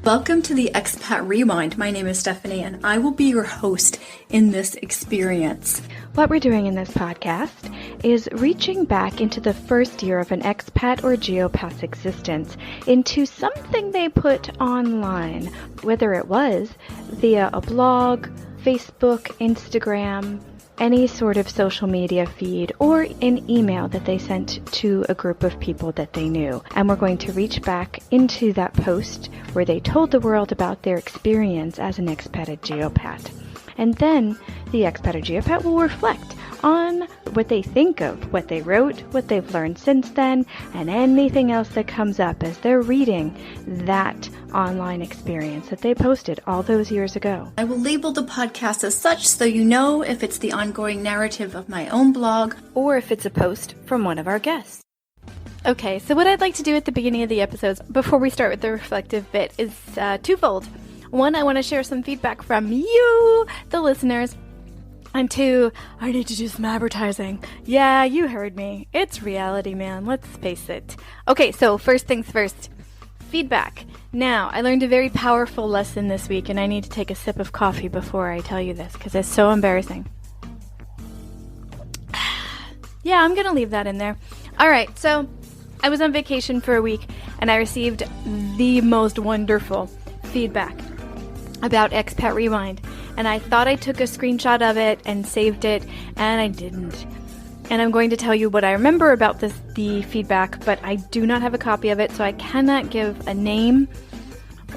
Welcome to the Expat Rewind. My name is Stephanie, and I will be your host in this experience. What we're doing in this podcast is reaching back into the first year of an expat or geopat's existence into something they put online, whether it was via a blog, Facebook, Instagram, any sort of social media feed, or an email that they sent to a group of people that they knew. And we're going to reach back into that post where they told the world about their experience as an expated geopat. And then the expat or geopat will reflect on what they think of what they wrote, what they've learned since then, and anything else that comes up as they're reading that online experience that they posted all those years ago. I will label the podcast as such so you know if it's the ongoing narrative of my own blog or if it's a post from one of our guests. Okay, so what I'd like to do at the beginning of the episodes before we start with the reflective bit is twofold. One, I want to share some feedback from you, the listeners. And two, I need to do some advertising. Yeah, you heard me. It's reality, man. Let's face it. Okay, so first things first. Feedback. Now, I learned a very powerful lesson this week, and I need to take a sip of coffee before I tell you this, because it's so embarrassing. Yeah, I'm going to leave that in there. All right, so I was on vacation for a week, and I received the most wonderful feedback about Expat Rewind, and I thought I took a screenshot of it and saved it, and I didn't. And I'm going to tell you what I remember about the feedback, but I do not have a copy of it, so I cannot give a name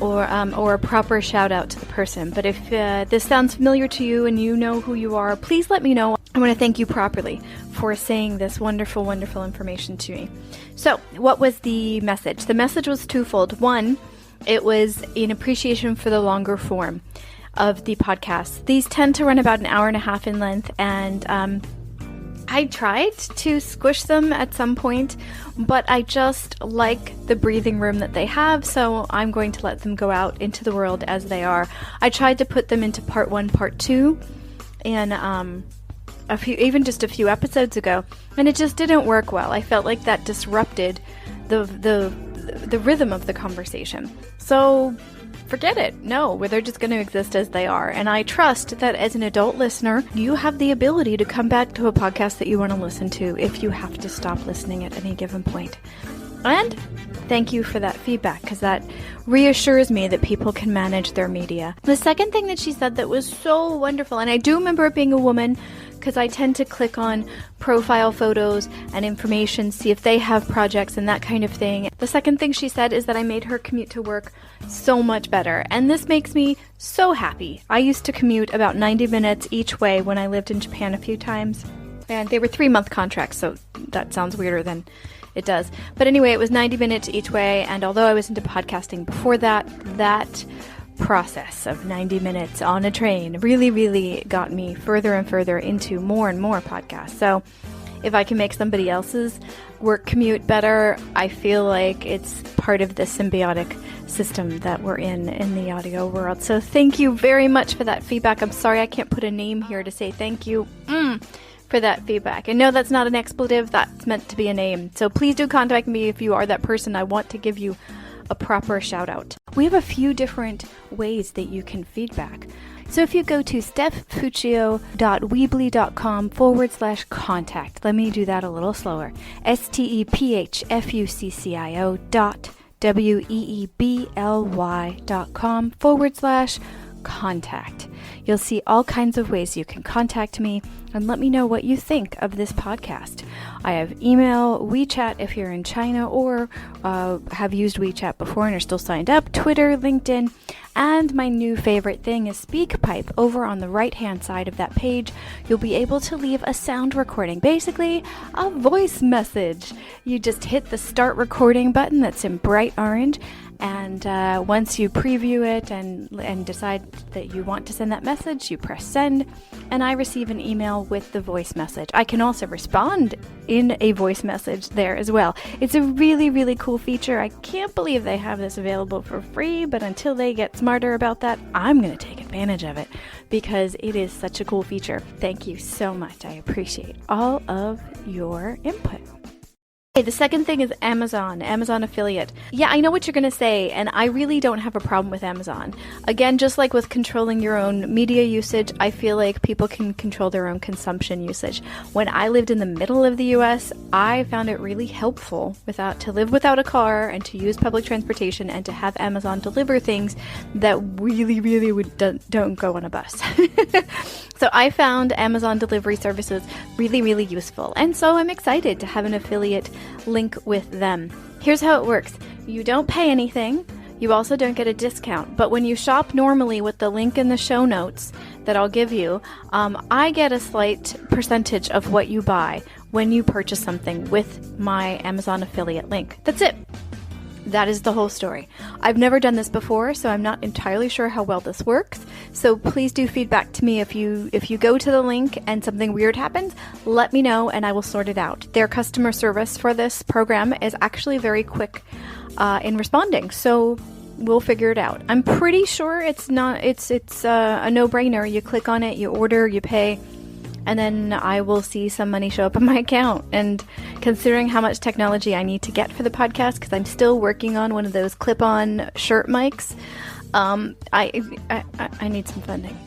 or a proper shout out to the person. But if this sounds familiar to you and you know who you are, please let me know. I want to thank you properly for saying this wonderful, wonderful information to me. So, what was the message? The message was twofold. One, it was in appreciation for the longer form of the podcast. These tend to run about an hour and a half in length, and I tried to squish them at some point, but I just like the breathing room that they have, so I'm going to let them go out into the world as they are. I tried to put them into part 1, part 2, and even just a few episodes ago, and it just didn't work well. I felt like that disrupted the rhythm of the conversation. So forget it. No, they're just going to exist as they are. And I trust that as an adult listener, you have the ability to come back to a podcast that you want to listen to if you have to stop listening at any given point. And thank you for that feedback, because that reassures me that people can manage their media. The second thing that she said that was so wonderful, and I do remember it being a woman, because I tend to click on profile photos and information, see if they have projects and that kind of thing. The second thing she said is that I made her commute to work so much better, and this makes me so happy. I used to commute about 90 minutes each way when I lived in Japan a few times, and they were 3-month contracts, so that sounds weirder than it does. But anyway, it was 90 minutes each way, and although I was into podcasting before that process of 90 minutes on a train really, really got me further and further into more and more podcasts. So if I can make somebody else's work commute better, I feel like it's part of the symbiotic system that we're in the audio world. So thank you very much for that feedback. I'm sorry I can't put a name here to say thank you for that feedback. And no, that's not an expletive. That's meant to be a name. So please do contact me if you are that person. I want to give you a proper shout out. We have a few different ways that you can feedback. So if you go to stephfuccio.weebly.com/contact, let me do that a little slower. stephfuccio.weebly.com/contact. You'll see all kinds of ways you can contact me and let me know what you think of this podcast. I have email, WeChat if you're in China or have used WeChat before and are still signed up, Twitter, LinkedIn, and my new favorite thing is SpeakPipe. Over on the right-hand side of that page, you'll be able to leave a sound recording, basically a voice message. You just hit the start recording button that's in bright orange, and once you preview it and decide that you want to send that message, you press send, and I receive an email with the voice message. I can also respond in a voice message there as well. It's a really, really cool feature. I can't believe they have this available for free, but until they get smarter about that, I'm going to take advantage of it because it is such a cool feature. Thank you so much. I appreciate all of your input. Okay, the second thing is Amazon affiliate. Yeah, I know what you're going to say, and I really don't have a problem with Amazon. Again, just like with controlling your own media usage, I feel like people can control their own consumption usage. When I lived in the middle of the US, I found it really helpful to live without a car and to use public transportation and to have Amazon deliver things that really don't go on a bus. So I found Amazon delivery services really useful, and so I'm excited to have an affiliate link with them. Here's how it works. You don't pay anything. You also don't get a discount. But when you shop normally with the link in the show notes that I'll give you, I get a slight percentage of what you buy when you purchase something with my Amazon affiliate link. That's it. That is the whole story. I've never done this before, so I'm not entirely sure how well this works. So please do feedback to me if you go to the link and something weird happens. Let me know and I will sort it out. Their customer service for this program is actually very quick in responding, so we'll figure it out. I'm pretty sure it's a no-brainer. You click on it, you order, you pay, and then I will see some money show up in my account. And considering how much technology I need to get for the podcast, because I'm still working on one of those clip-on shirt mics, I need some funding.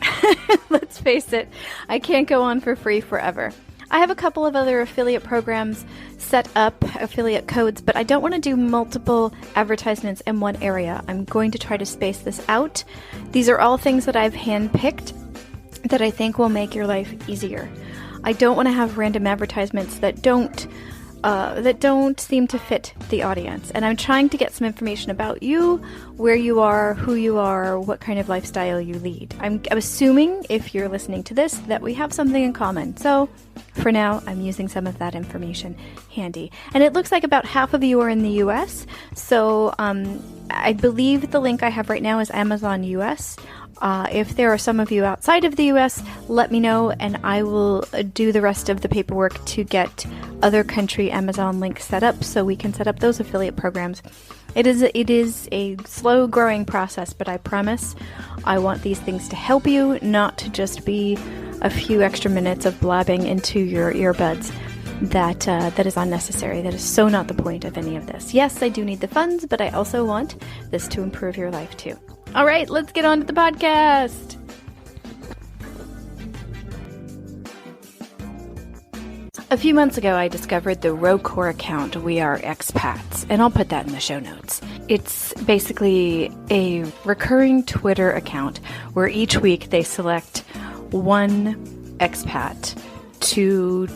Let's face it, I can't go on for free forever. I have a couple of other affiliate programs set up, affiliate codes, but I don't want to do multiple advertisements in one area. I'm going to try to space this out. These are all things that I've handpicked that I think will make your life easier. I don't want to have random advertisements that don't seem to fit the audience. And I'm trying to get some information about you, where you are, who you are, what kind of lifestyle you lead. I'm assuming, if you're listening to this, that we have something in common. So for now, I'm using some of that information handy. And it looks like about half of you are in the US. So I believe the link I have right now is Amazon US. If there are some of you outside of the US, let me know and I will do the rest of the paperwork to get other country Amazon links set up so we can set up those affiliate programs. It is a slow growing process, but I promise I want these things to help you, not to just be a few extra minutes of blabbing into your earbuds. That is unnecessary. That is so not the point of any of this. Yes, I do need the funds, but I also want this to improve your life too. All right, let's get on to the podcast. A few months ago, I discovered the Rocore account, We Are Expats, and I'll put that in the show notes. It's basically a recurring Twitter account where each week they select one expat to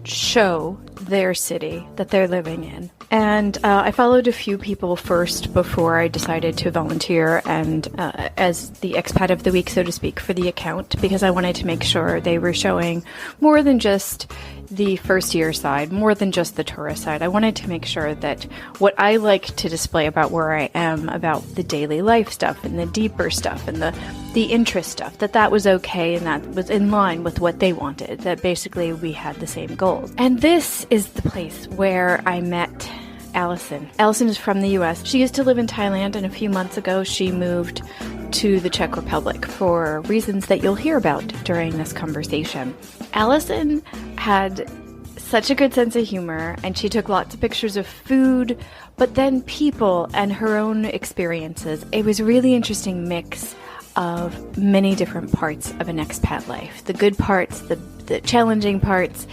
show their city that they're living in. And I followed a few people first before I decided to volunteer and as the expat of the week, so to speak, for the account, because I wanted to make sure they were showing more than just the first year side, more than just the tourist side. I wanted to make sure that what I like to display about where I am, about the daily life stuff and the deeper stuff and the interest stuff, that was okay and that was in line with what they wanted, that basically we had the same goals. And this is the place where I met Allison. Allison is from the US. She used to live in Thailand, and a few months ago she moved to the Czech Republic for reasons that you'll hear about during this conversation. Allison had such a good sense of humor, and she took lots of pictures of food, but then people and her own experiences. It was a really interesting mix of many different parts of an expat life. The good parts, the challenging parts,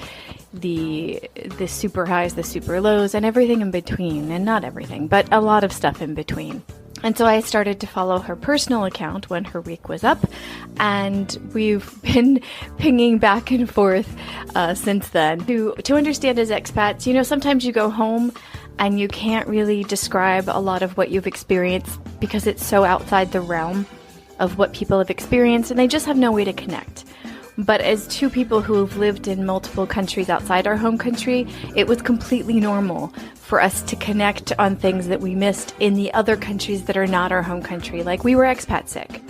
the super highs, the super lows, and everything in between. And not everything, but a lot of stuff in between. And so I started to follow her personal account when her week was up, and we've been pinging back and forth since then. To understand as expats, sometimes you go home and you can't really describe a lot of what you've experienced because it's so outside the realm of what people have experienced, and they just have no way to connect. But as two people who have lived in multiple countries outside our home country, it was completely normal for us to connect on things that we missed in the other countries that are not our home country. Like, we were expat sick.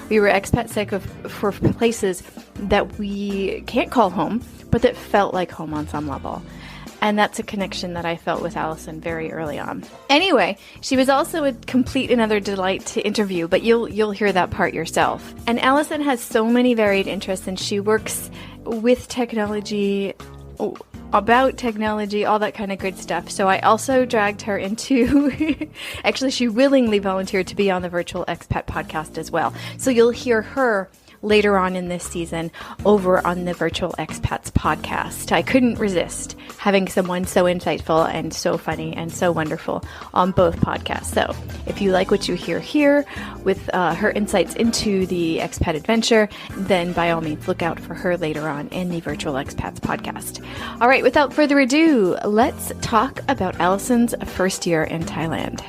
We were expat sick for places that we can't call home, but that felt like home on some level. And that's a connection that I felt with Allison very early on. Anyway, she was also a complete and utter delight to interview, but you'll hear that part yourself. And Allison has so many varied interests, and she works with technology about technology, all that kind of good stuff. So I also dragged her into, actually, she willingly volunteered to be on the Virtual Expat podcast as well. So you'll hear her later on in this season over on the Virtual Expats podcast. I couldn't resist having someone so insightful and so funny and so wonderful on both podcasts. So if you like what you hear here with her insights into the expat adventure, then by all means look out for her later on in the Virtual Expats podcast. All right, without further ado, let's talk about Allison's first year in Thailand.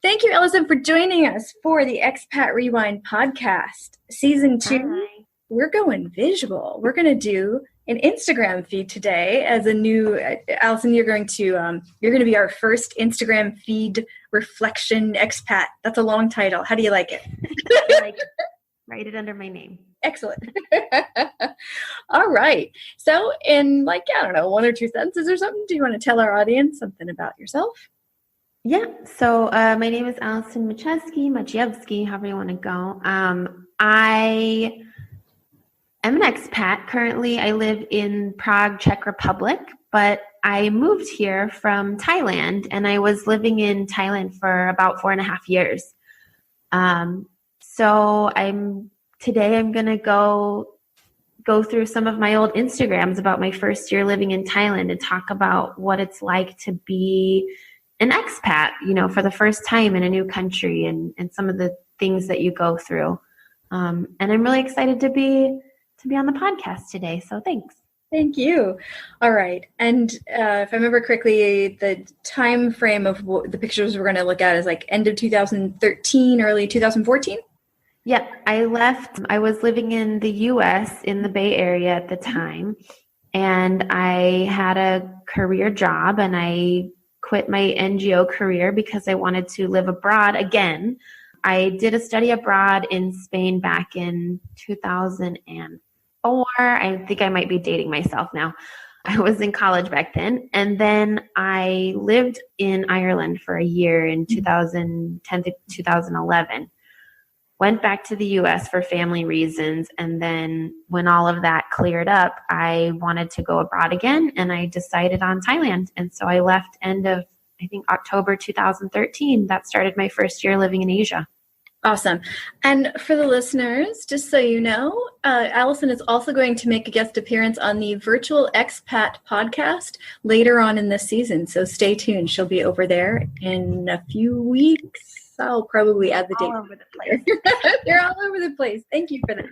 Thank you, Allison, for joining us for the Expat Rewind podcast. Season 2, Hi. We're going visual. We're going to do an Instagram feed today as a new, Allison, you're going to be our first Instagram feed reflection expat. That's a long title. How do you like it? I like it. Write it under my name. Excellent. All right. So in 1 or 2 sentences or something, do you want to tell our audience something about yourself? Yeah. So my name is Allison Maciejewski, however you want to go. I am an expat. Currently, I live in Prague, Czech Republic, but I moved here from Thailand, and I was living in Thailand for about 4.5 years. So today I'm going to go through some of my old Instagrams about my first year living in Thailand and talk about what it's like to be an expat, for the first time in a new country and some of the things that you go through. And I'm really excited to be on the podcast today. So thanks. Thank you. All right. And if I remember correctly, the time frame of the pictures we're going to look at is end of 2013, early 2014? Yeah, I was living in the U.S. in the Bay Area at the time, and I had a career job, and I quit my NGO career because I wanted to live abroad again. I did a study abroad in Spain back in 2004. I think I might be dating myself now. I was in college back then. And then I lived in Ireland for a year in 2010 to 2011. Went back to the U.S. for family reasons. And then when all of that cleared up, I wanted to go abroad again. And I decided on Thailand. And so I left end of, I think, October 2013. That started my first year living in Asia. Awesome. And for the listeners, just so you know, Allison is also going to make a guest appearance on the Virtual Expat podcast later on in this season. So stay tuned. She'll be over there in a few weeks. I'll probably add the date. All over the place. They're all over the place. Thank you for that.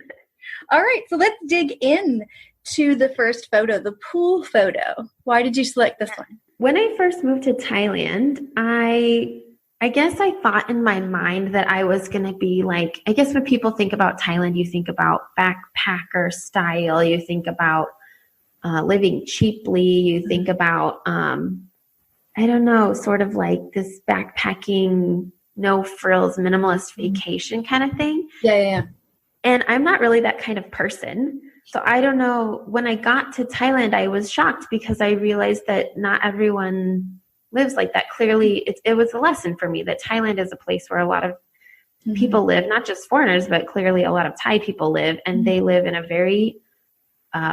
All right. So let's dig in to the first photo, the pool photo. Why did you select this one? When I first moved to Thailand, I guess I thought in my mind that I was going to be I guess when people think about Thailand, you think about backpacker style, you think about living cheaply, you think about, sort of like this backpacking, no frills, minimalist vacation kind of thing. Yeah. And I'm not really that kind of person. So I don't know. When I got to Thailand, I was shocked because I realized that not everyone lives like that. Clearly, it was a lesson for me that Thailand is a place where a lot of people live, not just foreigners, but clearly a lot of Thai people live, and they live in a very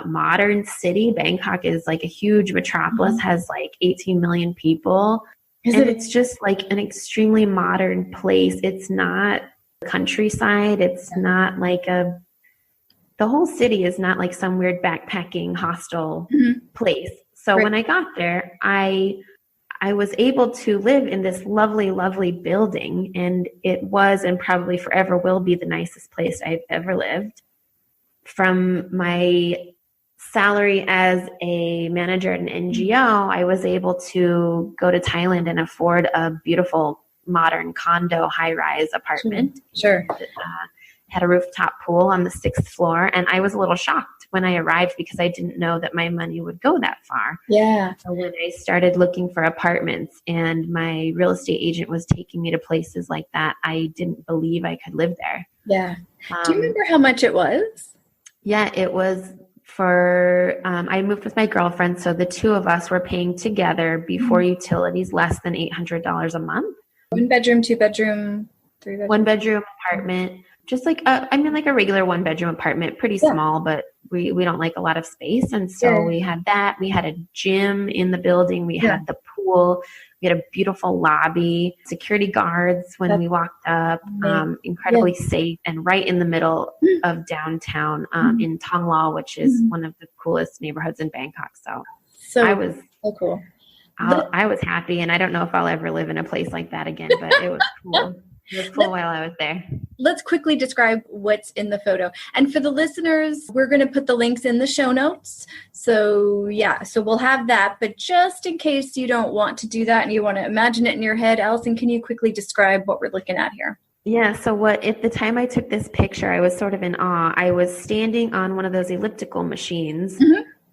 modern city. Bangkok is a huge metropolis, has 18 million people. It's just an extremely modern place. It's not countryside. It's not the whole city is not some weird backpacking hostel place. So when I got there, I was able to live in this lovely, lovely building, and it was and probably forever will be the nicest place I've ever lived. From my salary as a manager at an NGO, I was able to go to Thailand and afford a beautiful modern condo high-rise apartment. Sure. Had a rooftop pool on the 6th floor, and I was a little shocked when I arrived because I didn't know that my money would go that far. Yeah. So when I started looking for apartments and my real estate agent was taking me to places like that, I didn't believe I could live there. Yeah. Do you remember how much it was? Yeah, it was I moved with my girlfriend, so the two of us were paying together before utilities less than $800 a month. 1 bedroom, 2 bedroom, 3 bedroom? 1 bedroom apartment. just like like a regular 1-bedroom apartment, pretty small, but we don't like a lot of space. And so we had that. We had a gym in the building. We had the pool. We had a beautiful lobby, security guards when we walked up, incredibly safe, and right in the middle of downtown in Thonglor, which is one of the coolest neighborhoods in Bangkok. So I was so cool. I was happy, and I don't know if I'll ever live in a place like that again, but it was cool. It was cool while I was there. Let's quickly describe what's in the photo. And for the listeners, we're going to put the links in the show notes. So we'll have that. But just in case you don't want to do that and you want to imagine it in your head, Allison, can you quickly describe what we're looking at here? Yeah, so at the time I took this picture, I was sort of in awe. I was standing on one of those elliptical machines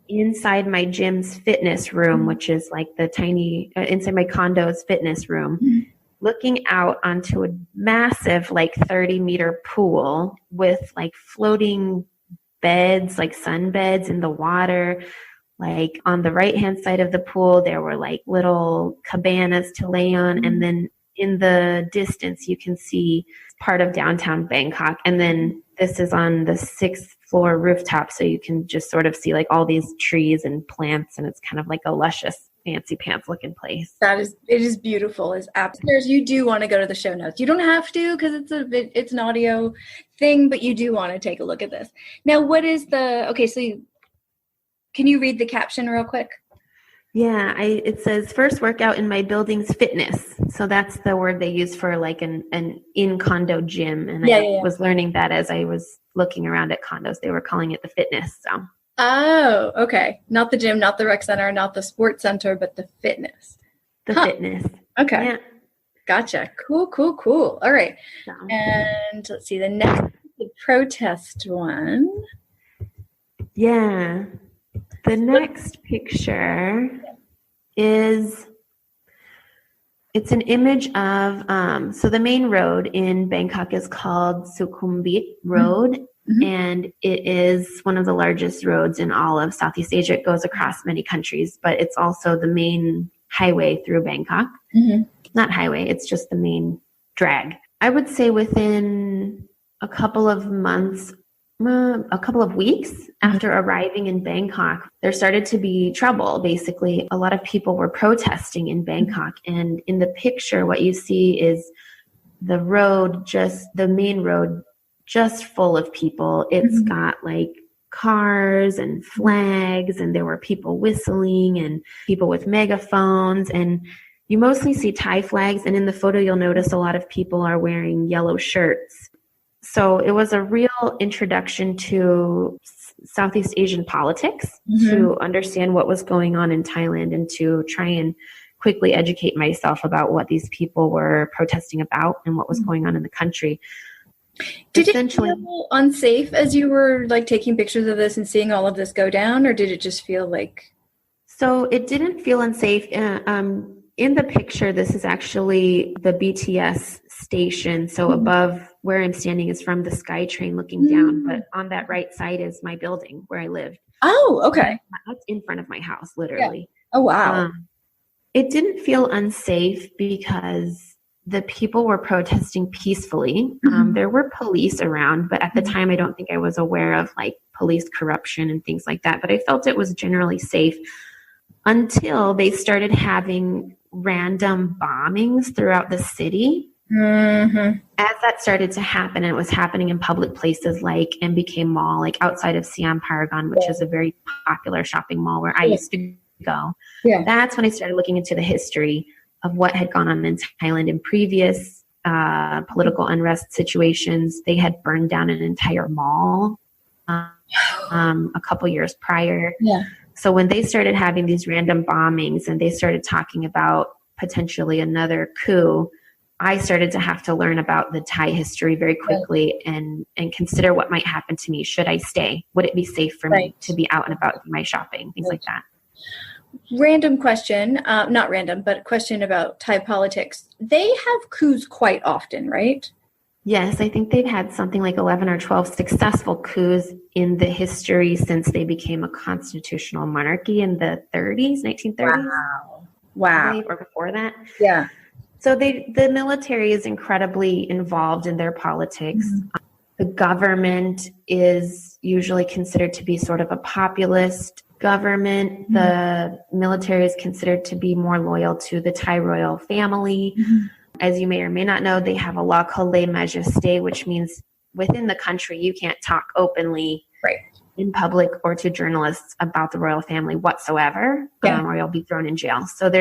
inside my gym's fitness room, which is like the tiny, inside my condo's fitness room. Looking out onto a massive, like 30-meter pool with like floating beds, like sunbeds in the water. Like on the right-hand side of the pool, there were like little cabanas to lay on. And then in the distance, you can see part of downtown Bangkok. And then this is on the 6th floor rooftop. So you can just sort of see like all these trees and plants. And it's kind of like a luscious, fancy pants looking place. It is beautiful. It's absolutely. You do want to go to the show notes. You don't have to because it's an audio thing, but you do want to take a look at this. Now, what is can you read the caption real quick? Yeah, it says first workout in my building's fitness. So that's the word they use for like an in-condo gym. And I was learning that as I was looking around at condos. They were calling it the fitness. So. Oh, okay. Not the gym, not the rec center, not the sports center, but the fitness. The fitness. Okay. Yeah. Gotcha. Cool. All right. So. And let's see, the protest one. Yeah. The next picture it's an image of, so the main road in Bangkok is called Sukhumvit Road. And it is one of the largest roads in all of Southeast Asia. It goes across many countries, but it's also the main highway through Bangkok. Not highway, it's just the main drag. I would say within a couple of months, a couple of weeks after arriving in Bangkok, there started to be trouble. Basically, a lot of people were protesting in Bangkok. And in the picture, what you see is the main road, just full of people. It's got like cars and flags, and there were people whistling and people with megaphones, and you mostly see Thai flags. And in the photo, you'll notice a lot of people are wearing yellow shirts. So it was a real introduction to Southeast Asian politics, to understand what was going on in Thailand and to try and quickly educate myself about what these people were protesting about and what was going on in the country. Did it feel unsafe as you were like taking pictures of this and seeing all of this go down, or did it just feel like? So it didn't feel unsafe. In the picture, this is actually the BTS station. So above where I'm standing is from the SkyTrain looking down, but on that right side is my building where I lived. Oh, okay. That's in front of my house, literally. Yeah. Oh, wow. It didn't feel unsafe because the people were protesting peacefully. There were police around, but at the time, I don't think I was aware of like police corruption and things like that. But I felt it was generally safe until they started having random bombings throughout the city. As that started to happen, and it was happening in public places like MBK Mall, like outside of Siam Paragon, which is a very popular shopping mall where I used to go. Yeah. That's when I started looking into the history of what had gone on in Thailand in previous political unrest situations. They had burned down an entire mall a couple years prior. Yeah. So when they started having these random bombings and they started talking about potentially another coup, I started to have to learn about the Thai history very quickly and consider what might happen to me. Should I stay? Would it be safe for me to be out and about my shopping? Things like that. Random question, not random, but a question about Thai politics. They have coups quite often, right? Yes, I think they've had something like 11 or 12 successful coups in the history since they became a constitutional monarchy in the 1930s. Wow. Or before that. Yeah. So the military is incredibly involved in their politics. The government is usually considered to be sort of a populist government. Mm-hmm. The military is considered to be more loyal to the Thai royal family. Mm-hmm. As you may or may not know, they have a law called lèse majesté, which means within the country, you can't talk openly in public or to journalists about the royal family whatsoever, or you'll be thrown in jail. So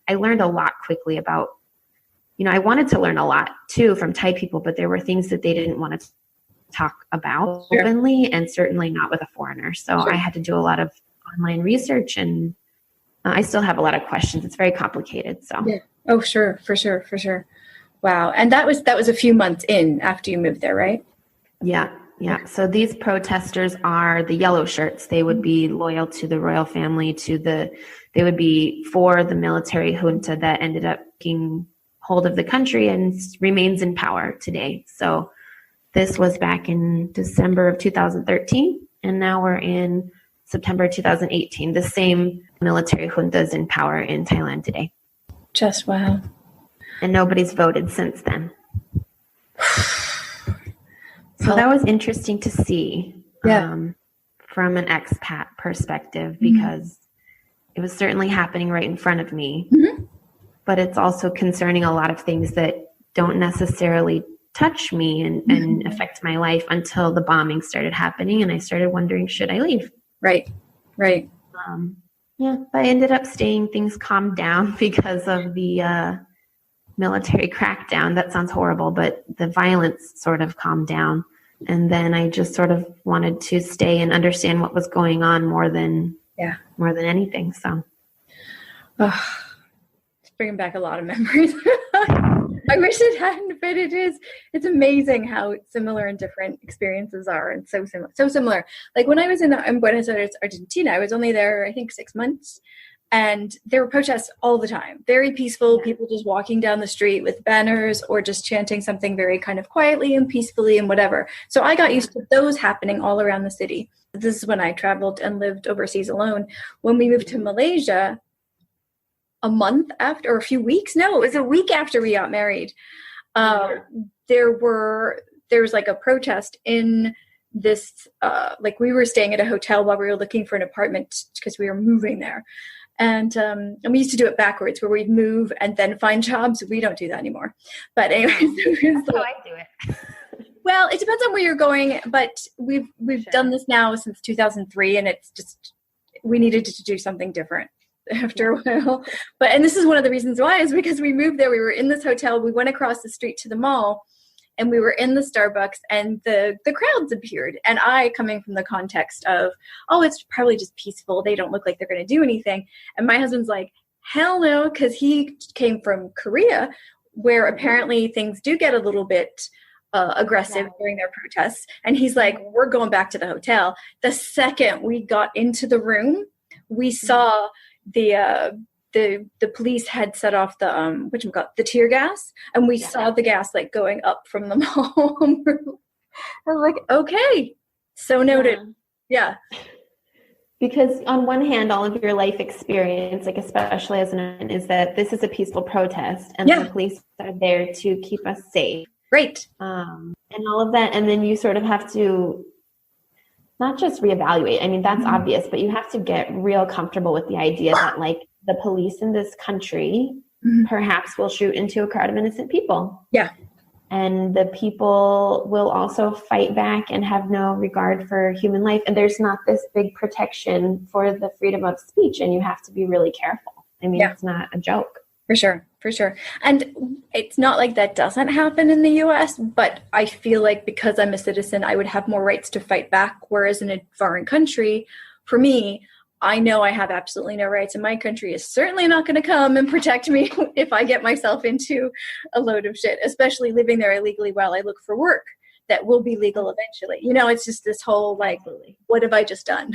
I learned a lot quickly about, I wanted to learn a lot too from Thai people, but there were things that they didn't want to talk about openly, and certainly not with a foreigner. So I had to do a lot of online research, and I still have a lot of questions. It's very complicated. So oh, sure, for sure. Wow. And that was a few months in after you moved there, right? Yeah. So these protesters are the yellow shirts. They would be loyal to the royal family, they would be for the military junta that ended up taking hold of the country and remains in power today. So this was back in December of 2013, and now we're in September 2018. The same military junta is in power in Thailand today. Just wow. And nobody's voted since then. So that was interesting to see from an expat perspective, because it was certainly happening right in front of me. Mm-hmm. But it's also concerning a lot of things that don't necessarily touch me and affect my life until the bombing started happening, and I started wondering, should I leave? Right. But I ended up staying. Things calmed down because of the military crackdown. That sounds horrible, but the violence sort of calmed down. And then I just sort of wanted to stay and understand what was going on more than anything. So it's bringing back a lot of memories. I wish it hadn't, but it's amazing how similar and different experiences are, and so similar. Like when I was in Buenos Aires, Argentina, I was only there, I think, 6 months. And there were protests all the time, very peaceful, people just walking down the street with banners or just chanting something very kind of quietly and peacefully and whatever. So I got used to those happening all around the city. This is when I traveled and lived overseas alone. When we moved to Malaysia, a month after, or a few weeks, no, it was a week after we got married, there was like a protest in this, like we were staying at a hotel while we were looking for an apartment because we were moving there. And we used to do it backwards, where we'd move and then find jobs. We don't do that anymore. But anyways, that's how I do it. Well, it depends on where you're going, but we've done this now since 2003, and it's just, we needed to do something different after a while. And this is one of the reasons why, is because we moved there. We were in this hotel. We went across the street to the mall, and we were in the Starbucks, and the crowds appeared. And I, coming from the context of, oh, it's probably just peaceful, they don't look like they're going to do anything. And my husband's like, hell no, because he came from Korea, where apparently things do get a little bit aggressive during their protests. And he's like, we're going back to the hotel. The second we got into the room, we saw the police had set off the tear gas, and we saw the gas like going up from the mall. I was like, okay, so noted. Yeah. Because on one hand, all of your life experience, like especially as an, is that this is a peaceful protest, and the police are there to keep us safe. Right. And all of that. And then you sort of have to not just reevaluate. I mean, that's obvious, but you have to get real comfortable with the idea that like the police in this country perhaps will shoot into a crowd of innocent people. Yeah. And the people will also fight back and have no regard for human life. And there's not this big protection for the freedom of speech, and you have to be really careful. I mean, it's not a joke. For sure. And it's not like that doesn't happen in the U.S., but I feel like because I'm a citizen, I would have more rights to fight back, whereas in a foreign country, for me, I know I have absolutely no rights, and my country is certainly not going to come and protect me if I get myself into a load of shit, especially living there illegally while I look for work that will be legal eventually. You know, it's just this whole, like, what have I just done?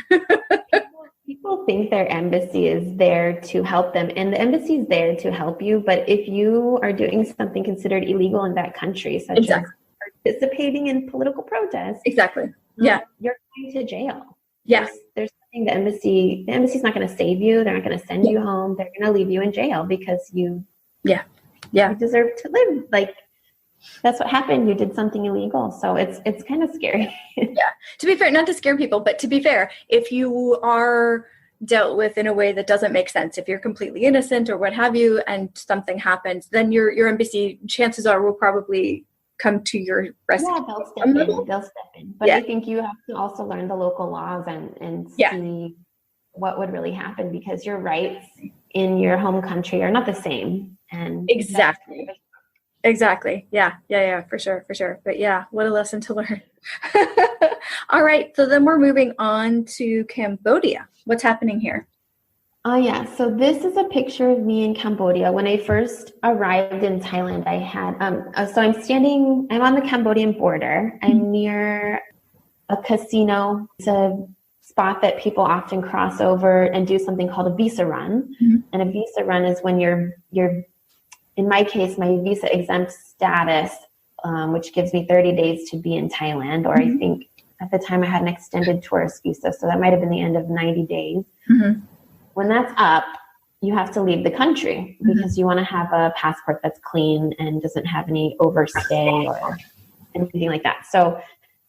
People think their embassy is there to help them, and the embassy is there to help you. But if you are doing something considered illegal in that country, such as participating in political protests, you're going to jail. Yes. There's nothing the embassy's not going to save you. They're not going to send you home. They're going to leave you in jail because you deserve to live. Like, that's what happened. You did something illegal. So it's kind of scary. Yeah. To be fair, not to scare people, but to be fair, if you are dealt with in a way that doesn't make sense, if you're completely innocent or what have you, and something happens, then your embassy, chances are, will probably come to your rescue. Yeah, they'll step in. They'll step in. But I think you have to also learn the local laws and see what would really happen, because your rights in your home country are not the same. And Exactly. Yeah, for sure. But yeah, what a lesson to learn. All right. So then we're moving on to Cambodia. What's happening here? Oh, yeah. So this is a picture of me in Cambodia. When I first arrived in Thailand, I had, so I'm on the Cambodian border. I'm near a casino. It's a spot that people often cross over and do something called a visa run. Mm-hmm. And a visa run is when you're, in my case, my visa exempt status, which gives me 30 days to be in Thailand, or I think at the time I had an extended tourist visa. So that might've been the end of 90 days. Mm-hmm. When that's up, you have to leave the country because you want to have a passport that's clean and doesn't have any overstay or anything like that. So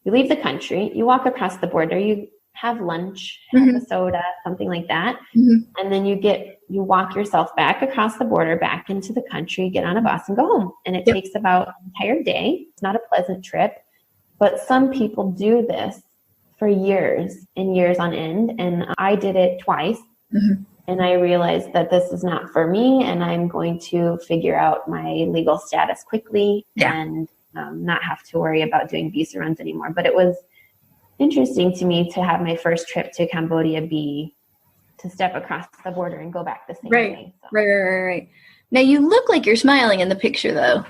you leave the country, you walk across the border, you have lunch, have a soda, something like that. And then you walk yourself back across the border, back into the country, get on a bus and go home. And it takes about an entire day. It's not a pleasant trip, but some people do this for years and years on end. And I did it twice. And I realized that this is not for me, and I'm going to figure out my legal status quickly and not have to worry about doing visa runs anymore. But it was interesting to me to have my first trip to Cambodia be to step across the border and go back the same day. So. Right. Now you look like you're smiling in the picture, though.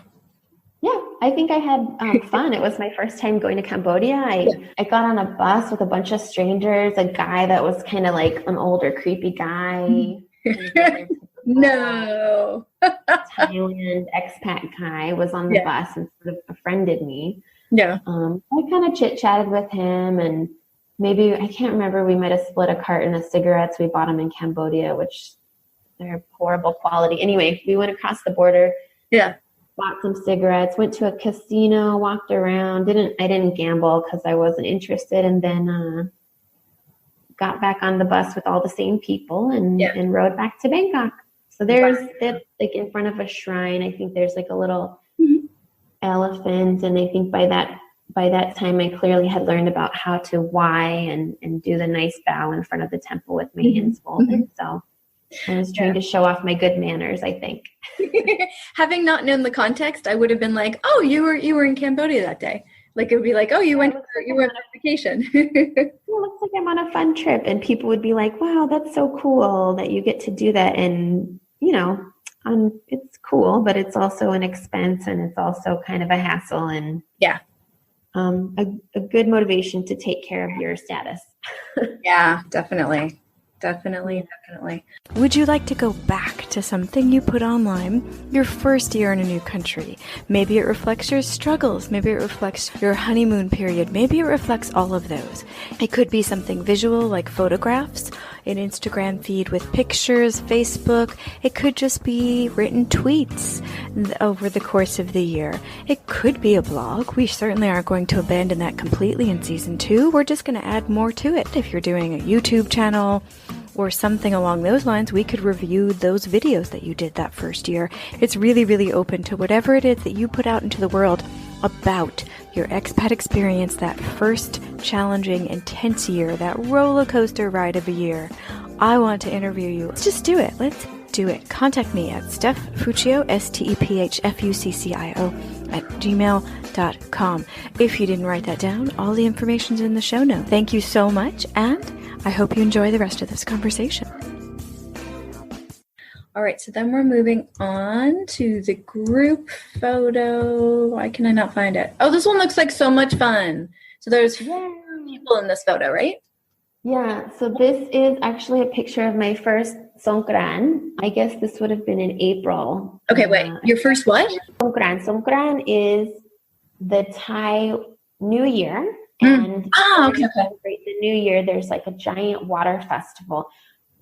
Yeah, I think I had fun. It was my first time going to Cambodia. I got on a bus with a bunch of strangers, a guy that was kind of like an older, creepy guy. No. Thailand expat guy was on the bus and sort of befriended me. Yeah. I kind of chit-chatted with him, and maybe, I can't remember, we might have split a carton of cigarettes. We bought them in Cambodia, which they're horrible quality. Anyway, we went across the border. Yeah. Bought some cigarettes, went to a casino, walked around. I didn't gamble because I wasn't interested, and then got back on the bus with all the same people and rode back to Bangkok. So there's like in front of a shrine, I think there's like a little elephant, and I think by that time I clearly had learned about how to why and do the nice bow in front of the temple with my hands folded. So I was trying to show off my good manners, I think. Having not known the context, I would have been like, "Oh, you were in Cambodia that day." Like it would be like, "Oh, you went on vacation." It looks like I'm on a fun trip, and people would be like, "Wow, that's so cool that you get to do that." And it's cool, but it's also an expense, and it's also kind of a hassle, and a good motivation to take care of your status. Yeah, definitely. Would you like to go back to something you put online your first year in a new country? Maybe it reflects your struggles. Maybe it reflects your honeymoon period. Maybe it reflects all of those. It could be something visual like photographs, an Instagram feed with pictures, Facebook. It could just be written tweets over the course of the year. It could be a blog. We certainly aren't going to abandon that completely in season 2. We're just going to add more to it. If you're doing a YouTube channel or something along those lines, we could review those videos that you did that first year. It's really, really open to whatever it is that you put out into the world about your expat experience, that first challenging, intense year, that roller coaster ride of a year. I want to interview you. Let's just do it. Let's do it. Contact me at stephfuccio, STEPHFUCCIO @gmail.com. If you didn't write that down, all the information's in the show notes. Thank you so much, and I hope you enjoy the rest of this conversation. All right, so then we're moving on to the group photo. Why can I not find it? Oh, this one looks like so much fun. So there's people in this photo, right? Yeah, so this is actually a picture of my first Songkran. I guess this would have been in April. Okay, wait, your first what? Songkran. Songkran is the Thai New Year. And okay. to celebrate the New Year, there's like a giant water festival.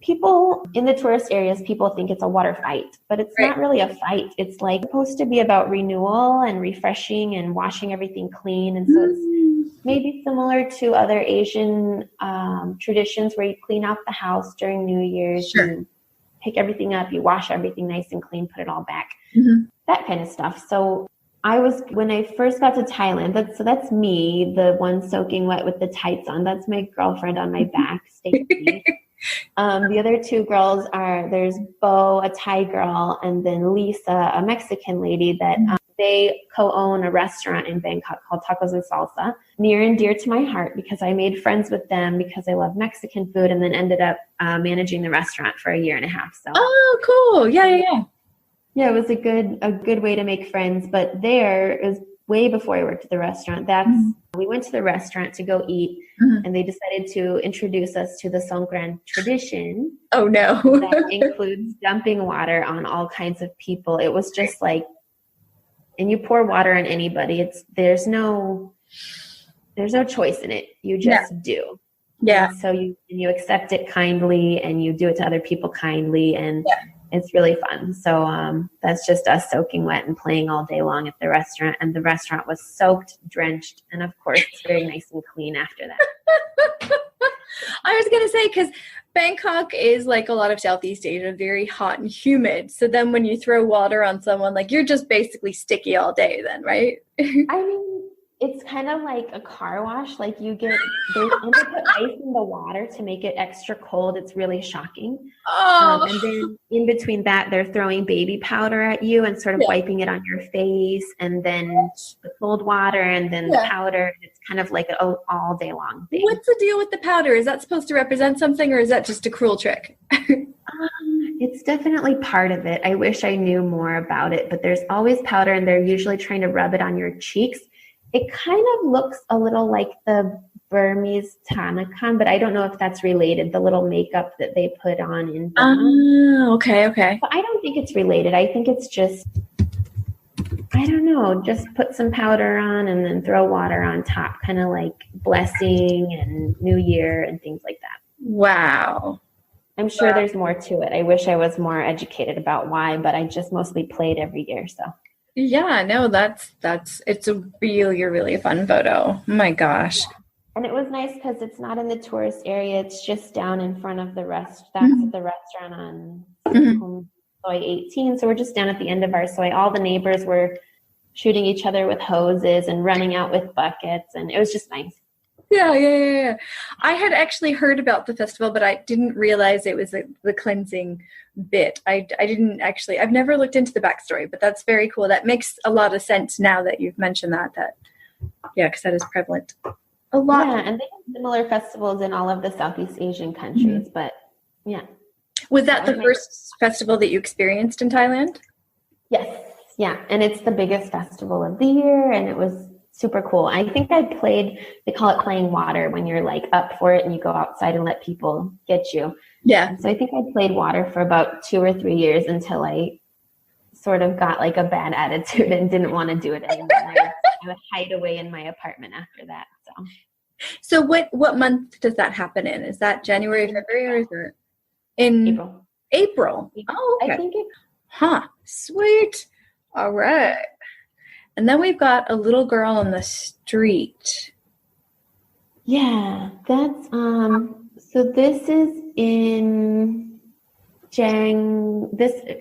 People in the tourist areas, people think it's a water fight, but it's not really a fight. It's like supposed to be about renewal and refreshing and washing everything clean. And so it's maybe similar to other Asian traditions where you clean out the house during New Year's, you pick everything up, you wash everything nice and clean, put it all back, that kind of stuff. So when I first got to Thailand, that's me, the one soaking wet with the tights on. That's my girlfriend on my back, Stacy. The other two girls there's Bo, a Thai girl, and then Lisa, a Mexican lady that they co-own a restaurant in Bangkok called Tacos and Salsa, near and dear to my heart because I made friends with them because I love Mexican food and then ended up managing the restaurant for 1.5 years. So. Oh, cool. Yeah. Yeah, it was a good way to make friends. But it was way before I worked at the restaurant. We went to the restaurant to go eat, and they decided to introduce us to the Songkran tradition. Oh, no. That includes dumping water on all kinds of people. It was just like, and you pour water on anybody. There's no choice in it. You just do. Yeah. And so you accept it kindly, and you do it to other people kindly, and it's really fun. So that's just us soaking wet and playing all day long at the restaurant. And the restaurant was soaked, drenched, and of course, very nice and clean after that. I was going to say, because Bangkok is like a lot of Southeast Asia, very hot and humid. So then when you throw water on someone, like you're just basically sticky all day then, right? I mean, it's kind of like a car wash. Like they put ice in the water to make it extra cold. It's really shocking. Oh. And then in between that, they're throwing baby powder at you and sort of wiping it on your face, and then the cold water and then the powder. It's kind of like an all day long thing. What's the deal with the powder? Is that supposed to represent something, or is that just a cruel trick? It's definitely part of it. I wish I knew more about it, but there's always powder, and they're usually trying to rub it on your cheeks. It kind of looks a little like the Burmese Tanakan, but I don't know if that's related, the little makeup that they put on in Burma. Okay. But I don't think it's related. I think it's just, I don't know, just put some powder on and then throw water on top, kind of like blessing and New Year and things like that. Wow. I'm sure there's more to it. I wish I was more educated about why, but I just mostly played every year, so. Yeah, no, it's a really, really fun photo. Oh my gosh. And it was nice because it's not in the tourist area. It's just down in front of the that's at the restaurant on Soy 18. So we're just down at the end of our soy. All the neighbors were shooting each other with hoses and running out with buckets. And it was just nice. Yeah. I had actually heard about the festival, but I didn't realize it was the cleansing bit. I've never looked into the backstory, but that's very cool. That makes a lot of sense now that you've mentioned that because that is prevalent a lot. Yeah, and they have similar festivals in all of the Southeast Asian countries, but yeah. Was that the first festival that you experienced in Thailand? Yes, yeah, and it's the biggest festival of the year, and it was super cool. I think they call it playing water when you're like up for it and you go outside and let people get you. Yeah. And so I think I played water for about 2 or 3 years until I sort of got like a bad attitude and didn't want to do it anymore. I would hide away in my apartment after that. So what month does that happen in? Is that January, February, or is it in April? Oh, okay. I think Sweet. All right. And then we've got a little girl on the street. Yeah, that's so this is in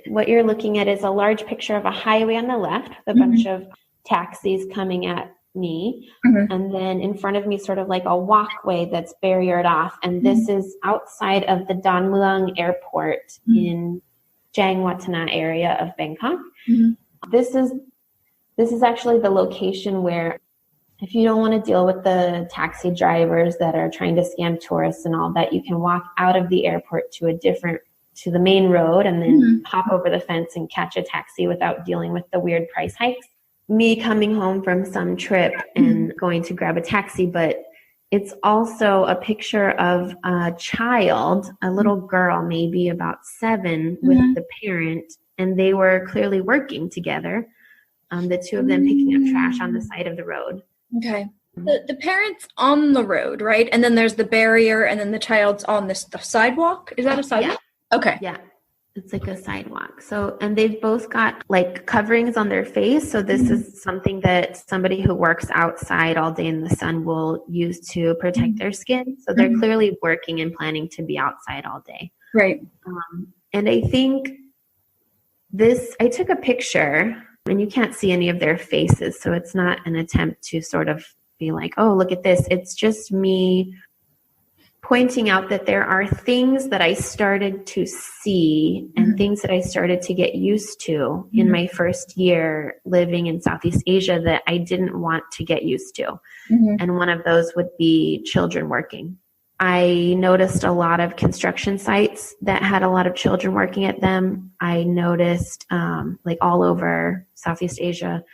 what you're looking at is a large picture of a highway on the left with a bunch of taxis coming at me. And then in front of me, sort of like a walkway that's barriered off. And this is outside of the Don Mueang Airport in Jang Watana area of Bangkok. This is actually the location where if you don't want to deal with the taxi drivers that are trying to scam tourists and all that, you can walk out of the airport to the main road and then hop over the fence and catch a taxi without dealing with the weird price hikes. Me coming home from some trip and going to grab a taxi, but it's also a picture of a child, a little girl, maybe about 7, with the parent, and they were clearly working together. The two of them picking up trash on the side of the road. Okay. The parents on the road, right? And then there's the barrier, and then the child's on the sidewalk. Is that a sidewalk? Yeah. Okay. Yeah. It's like a sidewalk. So, and they've both got like coverings on their face. So this is something that somebody who works outside all day in the sun will use to protect their skin. So they're clearly working and planning to be outside all day. Right. And I think I took a picture, and you can't see any of their faces. So it's not an attempt to sort of be like, oh, look at this. It's just me pointing out that there are things that I started to see and things that I started to get used to in my first year living in Southeast Asia that I didn't want to get used to. And one of those would be children working. I noticed a lot of construction sites that had a lot of children working at them. I noticed like all over Southeast Asia.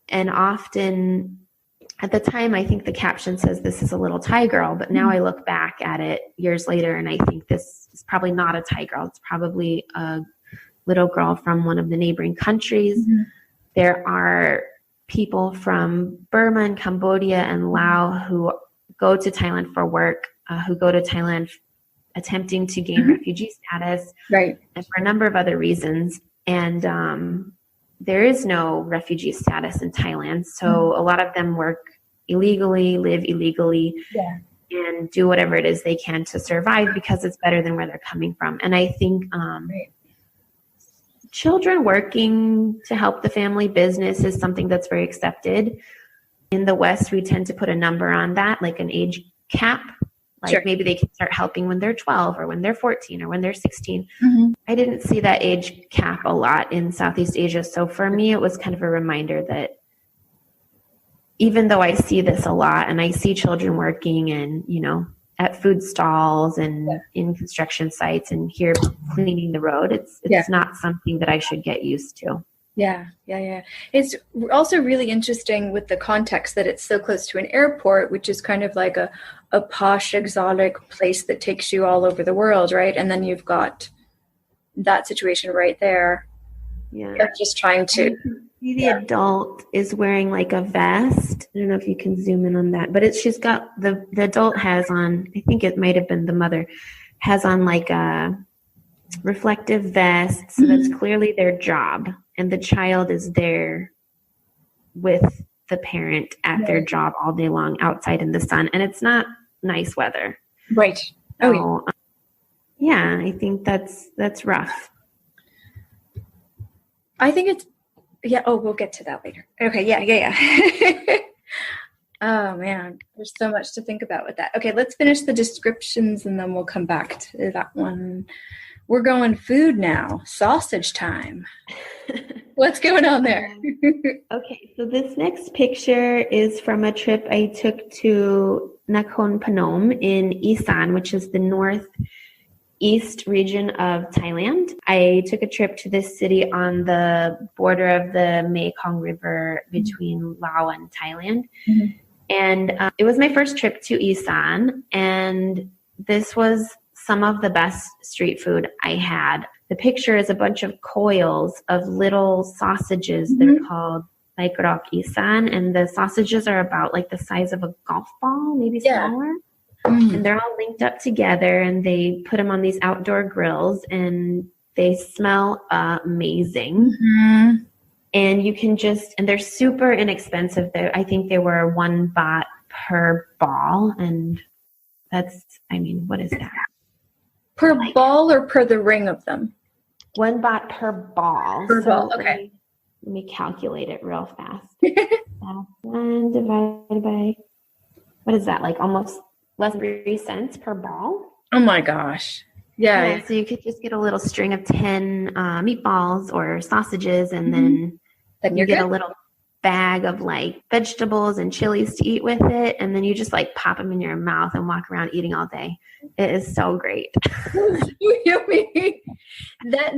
And often at the time, I think the caption says this is a little Thai girl, but now I look back at it years later and I think this is probably not a Thai girl. It's probably a little girl from one of the neighboring countries. There are people from Burma and Cambodia and Laos who go to Thailand for work, who go to Thailand attempting to gain refugee status, right, and for a number of other reasons. And there is no refugee status in Thailand. So a lot of them work illegally, live illegally, and do whatever it is they can to survive because it's better than where they're coming from. And I think children working to help the family business is something that's very accepted. In the West, we tend to put a number on that, like an age cap. Like maybe they can start helping when they're 12 or when they're 14 or when they're 16. I didn't see that age cap a lot in Southeast Asia. So for me, it was kind of a reminder that even though I see this a lot and I see children working and, you know, at food stalls and in construction sites and here cleaning the road, it's not something that I should get used to. Yeah. It's also really interesting with the context that it's so close to an airport, which is kind of like a posh, exotic place that takes you all over the world, right? And then you've got that situation right there. Yeah. You're just trying to... The adult is wearing like a vest. I don't know if you can zoom in on that, but she's got the adult has on, I think it might have been the mother, has on like a reflective vest. So that's clearly their job. And the child is there with the parent at their job all day long outside in the sun. And it's not nice weather. Right. So, yeah, I think that's rough. I think it's, we'll get to that later. Okay, yeah. Oh, man, there's so much to think about with that. Okay, let's finish the descriptions and then we'll come back to that one. We're going food now. Sausage time. What's going on there? Okay, so this next picture is from a trip I took to Nakhon Phanom in Isan, which is the northeast region of Thailand. I took a trip to this city on the border of the Mekong River between Laos and Thailand. And it was my first trip to Isan, and this was some of the best street food I had. The picture is a bunch of coils of little sausages. They're called Laikorok Isan, and the sausages are about like the size of a golf ball, maybe smaller. And they're all linked up together, and they put them on these outdoor grills, and they smell amazing. And you can and they're super inexpensive. I think they were 1 baht per ball, and that's, what is that? Per ball or per the ring of them? 1 baht per ball. Per ball, okay. Let me calculate it real fast. That's 1 divided by, what is that, like almost less than 3 cents per ball? Oh my gosh. Yeah. So you could just get a little string of 10 meatballs or sausages, and then you get a little bag of like vegetables and chilies to eat with it, and then you just like pop them in your mouth and walk around eating all day. It is so great.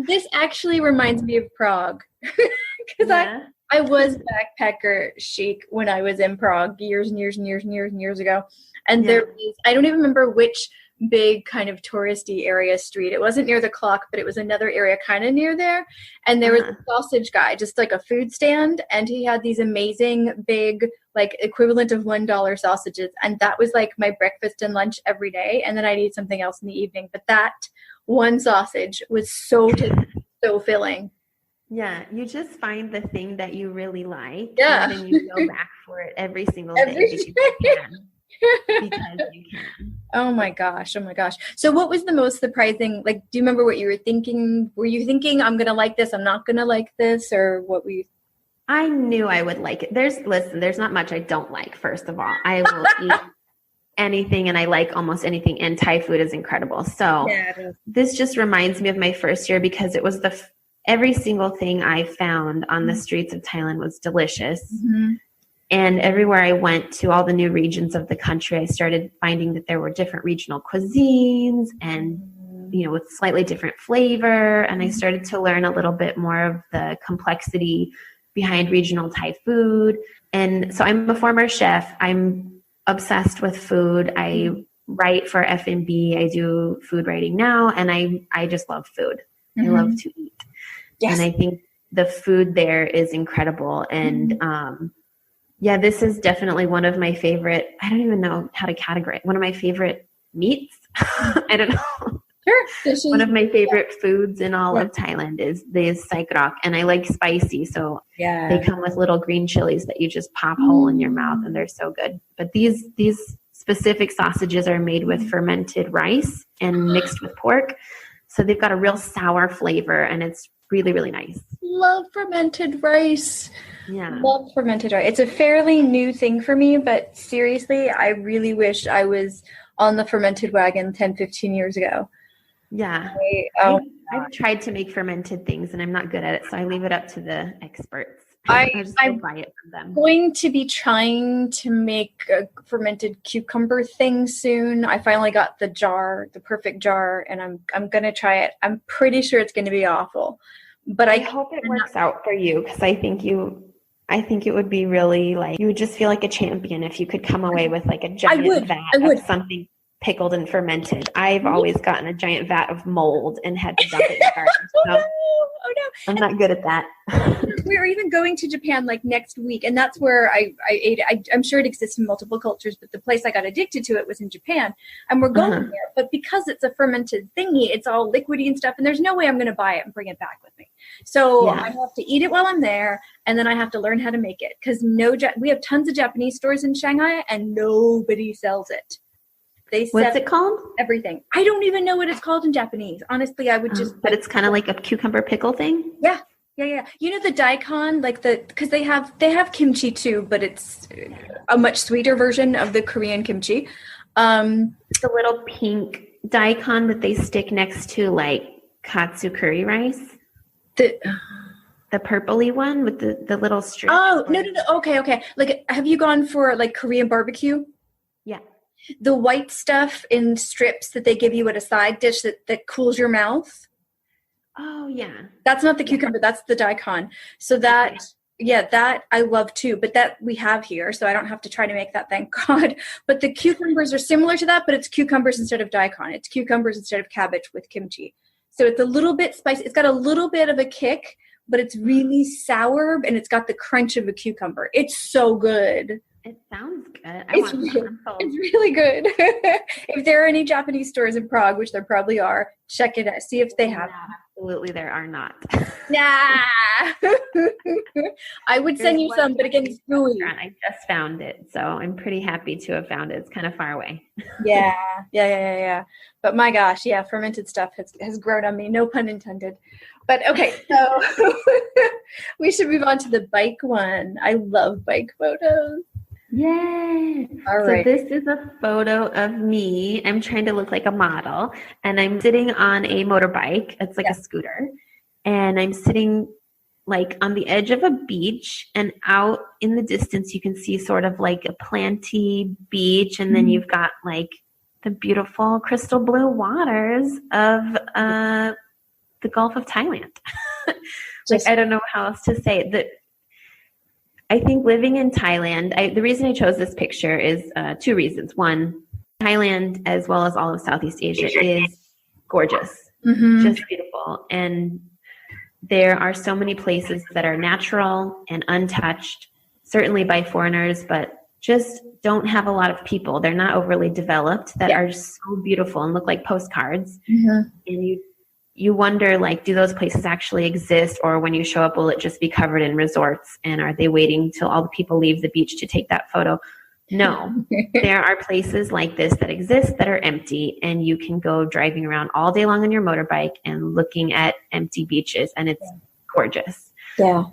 This actually reminds me of Prague, because I was backpacker chic when I was in Prague years ago, and there was, I don't even remember which big kind of touristy area street. It wasn't near the clock, but it was another area kind of near there. And there was a sausage guy, just like a food stand. And he had these amazing big, like equivalent of $1 sausages. And that was like my breakfast and lunch every day. And then I'd eat something else in the evening. But that one sausage was so filling. Yeah, you just find the thing that you really like, Yeah. and then you go back for it every single day because you can. Because you can. Oh my gosh. So what was the most surprising, like, do you remember what you were thinking? Were you thinking, I'm going to like this, I'm not going to like this, or what were you? I knew I would like it. There's not much I don't like, first of all. I will eat anything, and I like almost anything, and Thai food is incredible. So this just reminds me of my first year, because it was every single thing I found on the streets of Thailand was delicious. Mm-hmm. And everywhere I went to, all the new regions of the country, I started finding that there were different regional cuisines and, with slightly different flavor. And I started to learn a little bit more of the complexity behind regional Thai food. And so I'm a former chef. I'm obsessed with food. I write for F&B. I do food writing now. And I just love food. Mm-hmm. I love to eat. Yes. And I think the food there is incredible. And, this is definitely one of my favorite, I don't even know how to categorize, one of my favorite meats. I don't know. Sure. One of my favorite foods in all of Thailand is the saikrak, and I like spicy. So they come with little green chilies that you just pop whole in your mouth, and they're so good. But these specific sausages are made with fermented rice and mixed with pork. So they've got a real sour flavor, and it's really, really nice. Love fermented rice. Yeah. Love fermented rice. It's a fairly new thing for me, but seriously, I really wish I was on the fermented wagon 10, 15 years ago. Yeah. I've tried to make fermented things, and I'm not good at it, so I leave it up to the experts. I just buy it from them. I'm going to be trying to make a fermented cucumber thing soon. I finally got the perfect jar, and I'm going to try it. I'm pretty sure it's going to be awful, but I hope it works out for you, because I think it would be really, like, you would just feel like a champion if you could come away with like a giant vat of something pickled and fermented. I've always gotten a giant vat of mold and had to dump it in the garden. So oh no, I'm not good at that. We're even going to Japan like next week, and that's where I ate. I'm sure it exists in multiple cultures, but the place I got addicted to it was in Japan, and we're going there. But because it's a fermented thingy, it's all liquidy and stuff, and there's no way I'm going to buy it and bring it back with me. So I have to eat it while I'm there, and then I have to learn how to make it, because we have tons of Japanese stores in Shanghai, and nobody sells it. What's it called? Everything. I don't even know what it's called in Japanese. Honestly, I would just. But it's kind of like a cucumber pickle thing. Yeah. You know the daikon, because they have kimchi too, but it's a much sweeter version of the Korean kimchi. The little pink daikon that they stick next to like katsu curry rice. The purpley one with the little strips. Oh no. Okay. Like, have you gone for like Korean barbecue? Yeah. The white stuff in strips that they give you at a side dish that cools your mouth. Oh, yeah. That's not the cucumber. That's the daikon. So that I love too. But that we have here, so I don't have to try to make that, thank God. But the cucumbers are similar to that, but it's cucumbers instead of daikon. It's cucumbers instead of cabbage with kimchi. So it's a little bit spicy. It's got a little bit of a kick, but it's really sour, and it's got the crunch of a cucumber. It's so good. It sounds good. It's really good. If there are any Japanese stores in Prague, which there probably are, check it out. See if they have. Absolutely, there are not. Nah. I would send you some, but again, it's gooey. I just found it, so I'm pretty happy to have found it. It's kind of far away. Yeah. But my gosh, fermented stuff has grown on me. No pun intended. But okay, so we should move on to the bike one. I love bike photos. Yay! All right. So this is a photo of me. I'm trying to look like a model, and I'm sitting on a motorbike. It's like a scooter, and I'm sitting like on the edge of a beach, and out in the distance you can see sort of like a planty beach, and then you've got like the beautiful crystal blue waters of the Gulf of Thailand. I don't know how else to say it. I think living in Thailand, the reason I chose this picture is 2 reasons. One, Thailand, as well as all of Southeast Asia, is gorgeous, just beautiful. And there are so many places that are natural and untouched, certainly by foreigners, but just don't have a lot of people. They're not overly developed, that are so beautiful and look like postcards. And you wonder, like, do those places actually exist? Or when you show up, will it just be covered in resorts? And are they waiting till all the people leave the beach to take that photo? No, there are places like this that exist that are empty, and you can go driving around all day long on your motorbike and looking at empty beaches, and it's gorgeous. Yeah.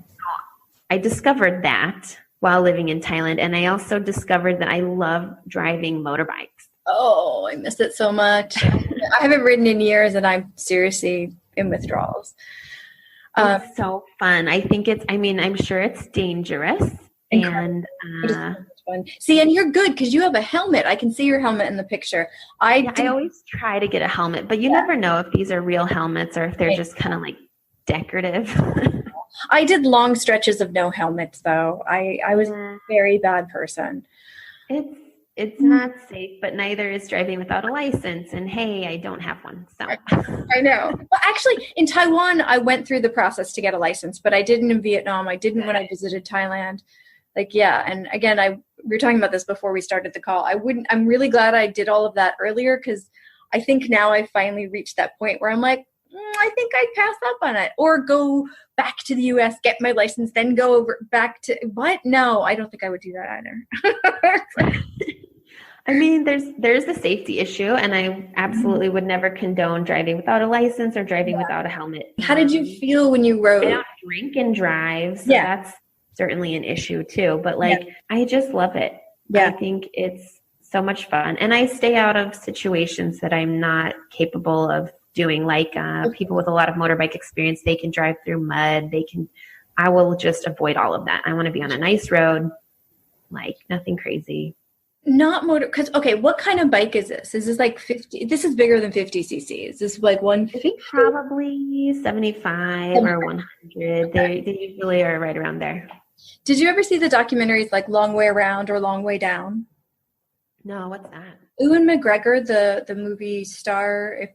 I discovered that while living in Thailand, and I also discovered that I love driving motorbikes. Oh, I miss it so much. I haven't ridden in years, and I'm seriously in withdrawals. It's so fun. I think I'm sure it's dangerous. And fun. See, and you're good because you have a helmet. I can see your helmet in the picture. I always try to get a helmet, but you never know if these are real helmets or if they're just kind of like decorative. I did long stretches of no helmets, though. I was a very bad person. It's not safe, but neither is driving without a license. And hey, I don't have one. So I know. Well, actually, in Taiwan, I went through the process to get a license, but I didn't in Vietnam. I didn't when I visited Thailand. And again, we were talking about this before we started the call. I'm really glad I did all of that earlier, because I think now I finally reached that point where I'm like, I think I'd pass up on it, or go back to the US, get my license, then go over back to what? No, I don't think I would do that either. I mean, there's the safety issue, and I absolutely would never condone driving without a license or driving without a helmet. How did you feel when you rode? I don't drink and drive, so that's certainly an issue too. But I just love it. I think it's so much fun, and I stay out of situations that I'm not capable of doing. Like people with a lot of motorbike experience, they can drive through mud. I will just avoid all of that. I want to be on a nice road, like nothing crazy. Not motor, because what kind of bike is this? Is this like 50? This is bigger than 50 cc. Is this like 150? Probably 75 or 100. They usually are right around there. Did you ever see the documentaries like Long Way Around or Long Way Down? No, what's that? Ewan McGregor, the movie star,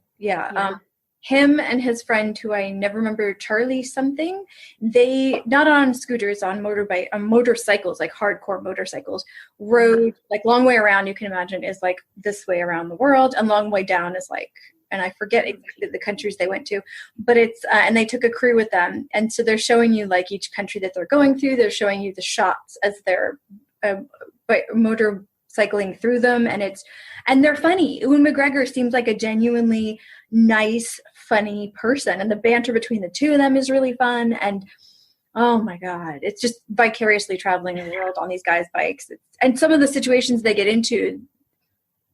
him and his friend, who I never remember, Charlie something, they, not on scooters, on motorcycles, like hardcore motorcycles, rode like Long Way Around, you can imagine, is like this way around the world, and Long Way Down is like, and I forget exactly the countries they went to, but it's, and they took a crew with them. And so they're showing you like each country that they're going through. They're showing you the shots as they're motorcycling through them. And they're funny. Ewan McGregor seems like a genuinely nice, funny person. And the banter between the two of them is really fun. And oh my God, it's just vicariously traveling the world on these guys' bikes. And some of the situations they get into,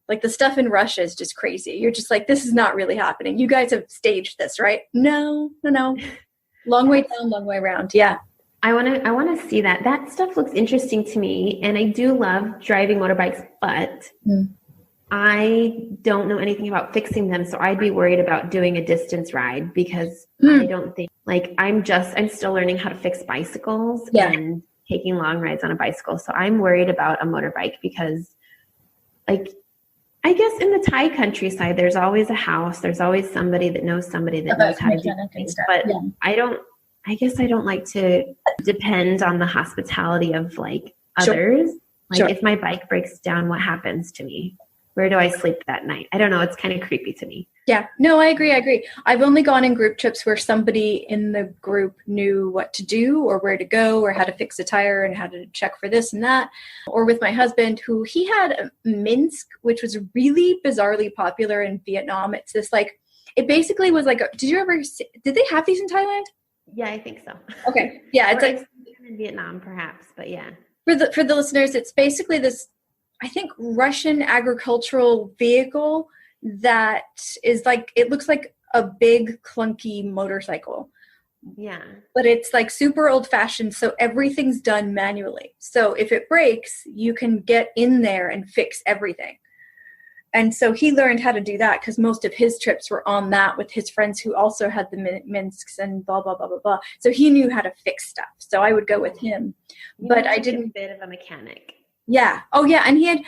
like the stuff in Russia, is just crazy. You're just like, this is not really happening. You guys have staged this, right? No. Long way down, long way around. Yeah. I want to see that. That stuff looks interesting to me. And I do love driving motorbikes, but I don't know anything about fixing them. So I'd be worried about doing a distance ride, because I don't think, like, I'm still learning how to fix bicycles and taking long rides on a bicycle. So I'm worried about a motorbike, because, like, I guess in the Thai countryside, there's always a house. There's always somebody that knows somebody that knows how to do things. But I guess I don't like to depend on the hospitality of like others. Like if my bike breaks down, what happens to me? Where do I sleep that night? I don't know. It's kind of creepy to me. Yeah, no, I agree. I've only gone in group trips where somebody in the group knew what to do or where to go or how to fix a tire and how to check for this and that. Or with my husband, who he had Minsk, which was really bizarrely popular in Vietnam. It's this like, it basically was like, did they have these in Thailand? Yeah, I think so. Okay. Yeah, it's like in Vietnam perhaps, but yeah. For the listeners, it's basically this, I think, Russian agricultural vehicle that is like, it looks like a big clunky motorcycle. Yeah. But it's like super old fashioned. So everything's done manually. So if it breaks, you can get in there and fix everything. And so he learned how to do that because most of his trips were on that with his friends who also had the Minsks and blah, blah, blah, blah, blah. So he knew how to fix stuff. So I would go with him. But I didn't. A bit of a mechanic. Yeah. Oh, yeah. And he had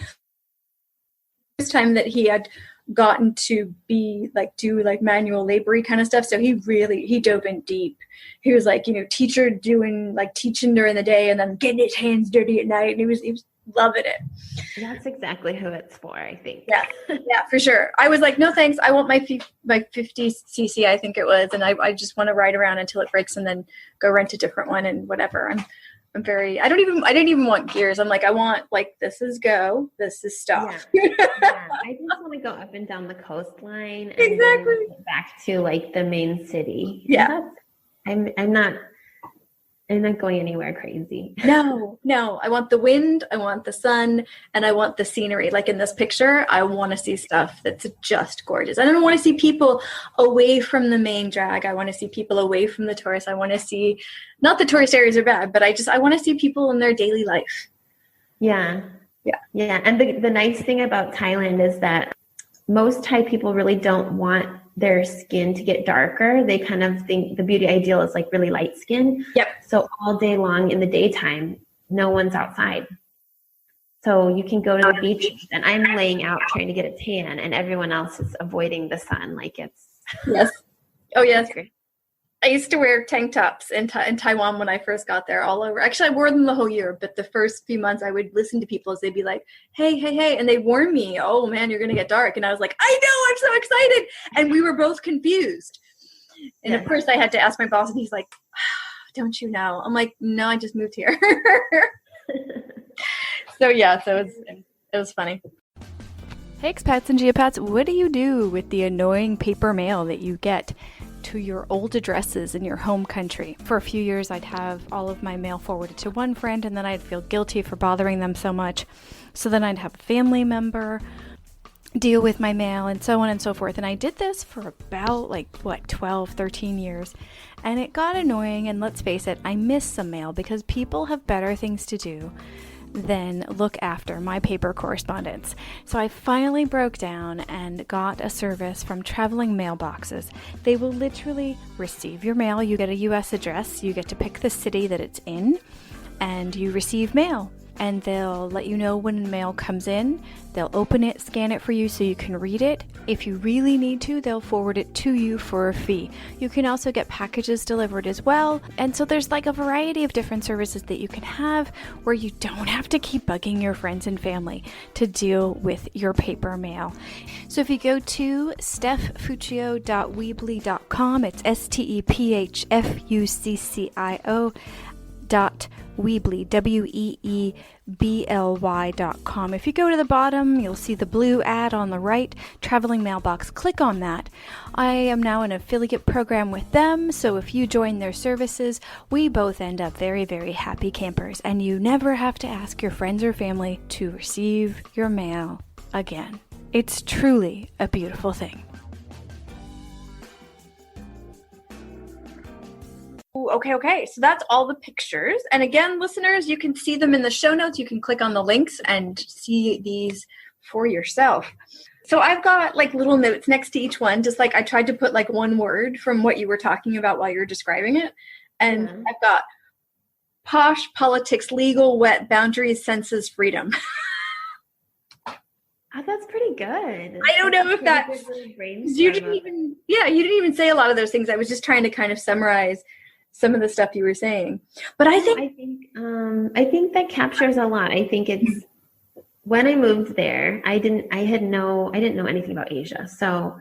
first time that he had gotten to be like do like manual labory kind of stuff, so he dove in deep. He was like, teacher doing like teaching during the day and then getting his hands dirty at night, and he was loving it. That's exactly who it's for, I think. Yeah, for sure. I was like, no thanks, I want my 50cc, I think it was, and I just want to ride around until it breaks and then go rent a different one and whatever. I'm very, I didn't even want gears. I'm like, I want like, this is go, this is stop. Yeah. I just want to go up and down the coastline and exactly. then get back to like the main city. Yeah. I'm not going anywhere crazy. No. I want the wind, I want the sun, and I want the scenery. Like in this picture, I want to see stuff that's just gorgeous. I don't want to see people away from the main drag. I want to see people away from the tourists. I want to see, not the tourist areas are bad, but I want to see people in their daily life. Yeah. And the nice thing about Thailand is that most Thai people really don't want their skin to get darker. They kind of think the beauty ideal is like really light skin. Yep. So all day long in the daytime, no one's outside. So you can go to the beach and I'm laying out trying to get a tan and everyone else is avoiding the sun. Like it's. Yes. Oh, yes. I used to wear tank tops in Taiwan when I first got there all over. Actually, I wore them the whole year, but the first few months I would listen to people as they'd be like, hey, and they warn me, oh man, you're going to get dark. And I was like, I know, I'm so excited. And we were both confused. And at first I had to ask my boss and he's like, don't you know? I'm like, no, I just moved here. So it was funny. Hey, expats and geopats, what do you do with the annoying paper mail that you get to your old addresses in your home country? For a few years, I'd have all of my mail forwarded to one friend, and then I'd feel guilty for bothering them so much. So then I'd have a family member deal with my mail and so on and so forth. And I did this for about 12, 13 years. And it got annoying, and let's face it, I miss some mail because people have better things to do than look after my paper correspondence. So I finally broke down and got a service from traveling mailboxes. They will literally receive your mail. You get a US address, you get to pick the city that it's in, and you receive mail. And they'll let you know when mail comes in. They'll open it, scan it for you so you can read it. If you really need to, they'll forward it to you for a fee. You can also get packages delivered as well. And so there's like a variety of different services that you can have where you don't have to keep bugging your friends and family to deal with your paper mail. So if you go to stephfuccio.weebly.com, it's StephFuccio.weebly, WEEBLY.com. If you go to the bottom, you'll see the blue ad on the right, traveling mailbox. Click on that. I am now in an affiliate program with them, so if you join their services, we both end up very, very happy campers, and you never have to ask your friends or family to receive your mail again. It's truly a beautiful thing. Okay. So that's all the pictures. And again, listeners, you can see them in the show notes. You can click on the links and see these for yourself. So I've got like little notes next to each one, just like I tried to put like one word from what you were talking about while you were describing it. And I've got posh, politics, legal, wet, boundaries, senses, freedom. Oh, that's pretty good. I don't know if that's, you didn't even say a lot of those things. I was just trying to kind of summarize some of the stuff you were saying. But I think that captures a lot. I think it's when I moved there, I didn't know anything about Asia. So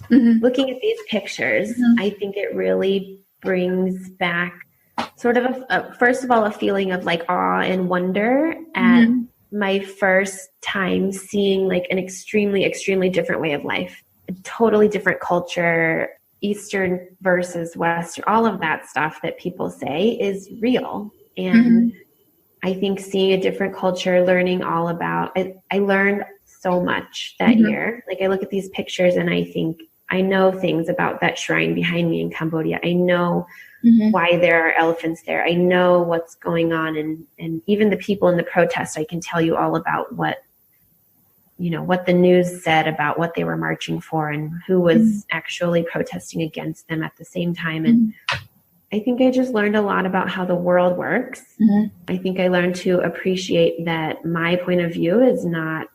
looking at these pictures, I think it really brings back sort of first of all, a feeling of like awe and wonder at my first time seeing like an extremely, extremely different way of life, a totally different culture, Eastern versus Western, all of that stuff that people say is real. And I think seeing a different culture, learning all about it, I learned so much that year. Like I look at these pictures and I think I know things about that shrine behind me in Cambodia. I know why there are elephants there. I know what's going on. And even the people in the protest, I can tell you all about what the news said about what they were marching for and who was actually protesting against them at the same time. And I think I just learned a lot about how the world works. I think I learned to appreciate that my point of view is not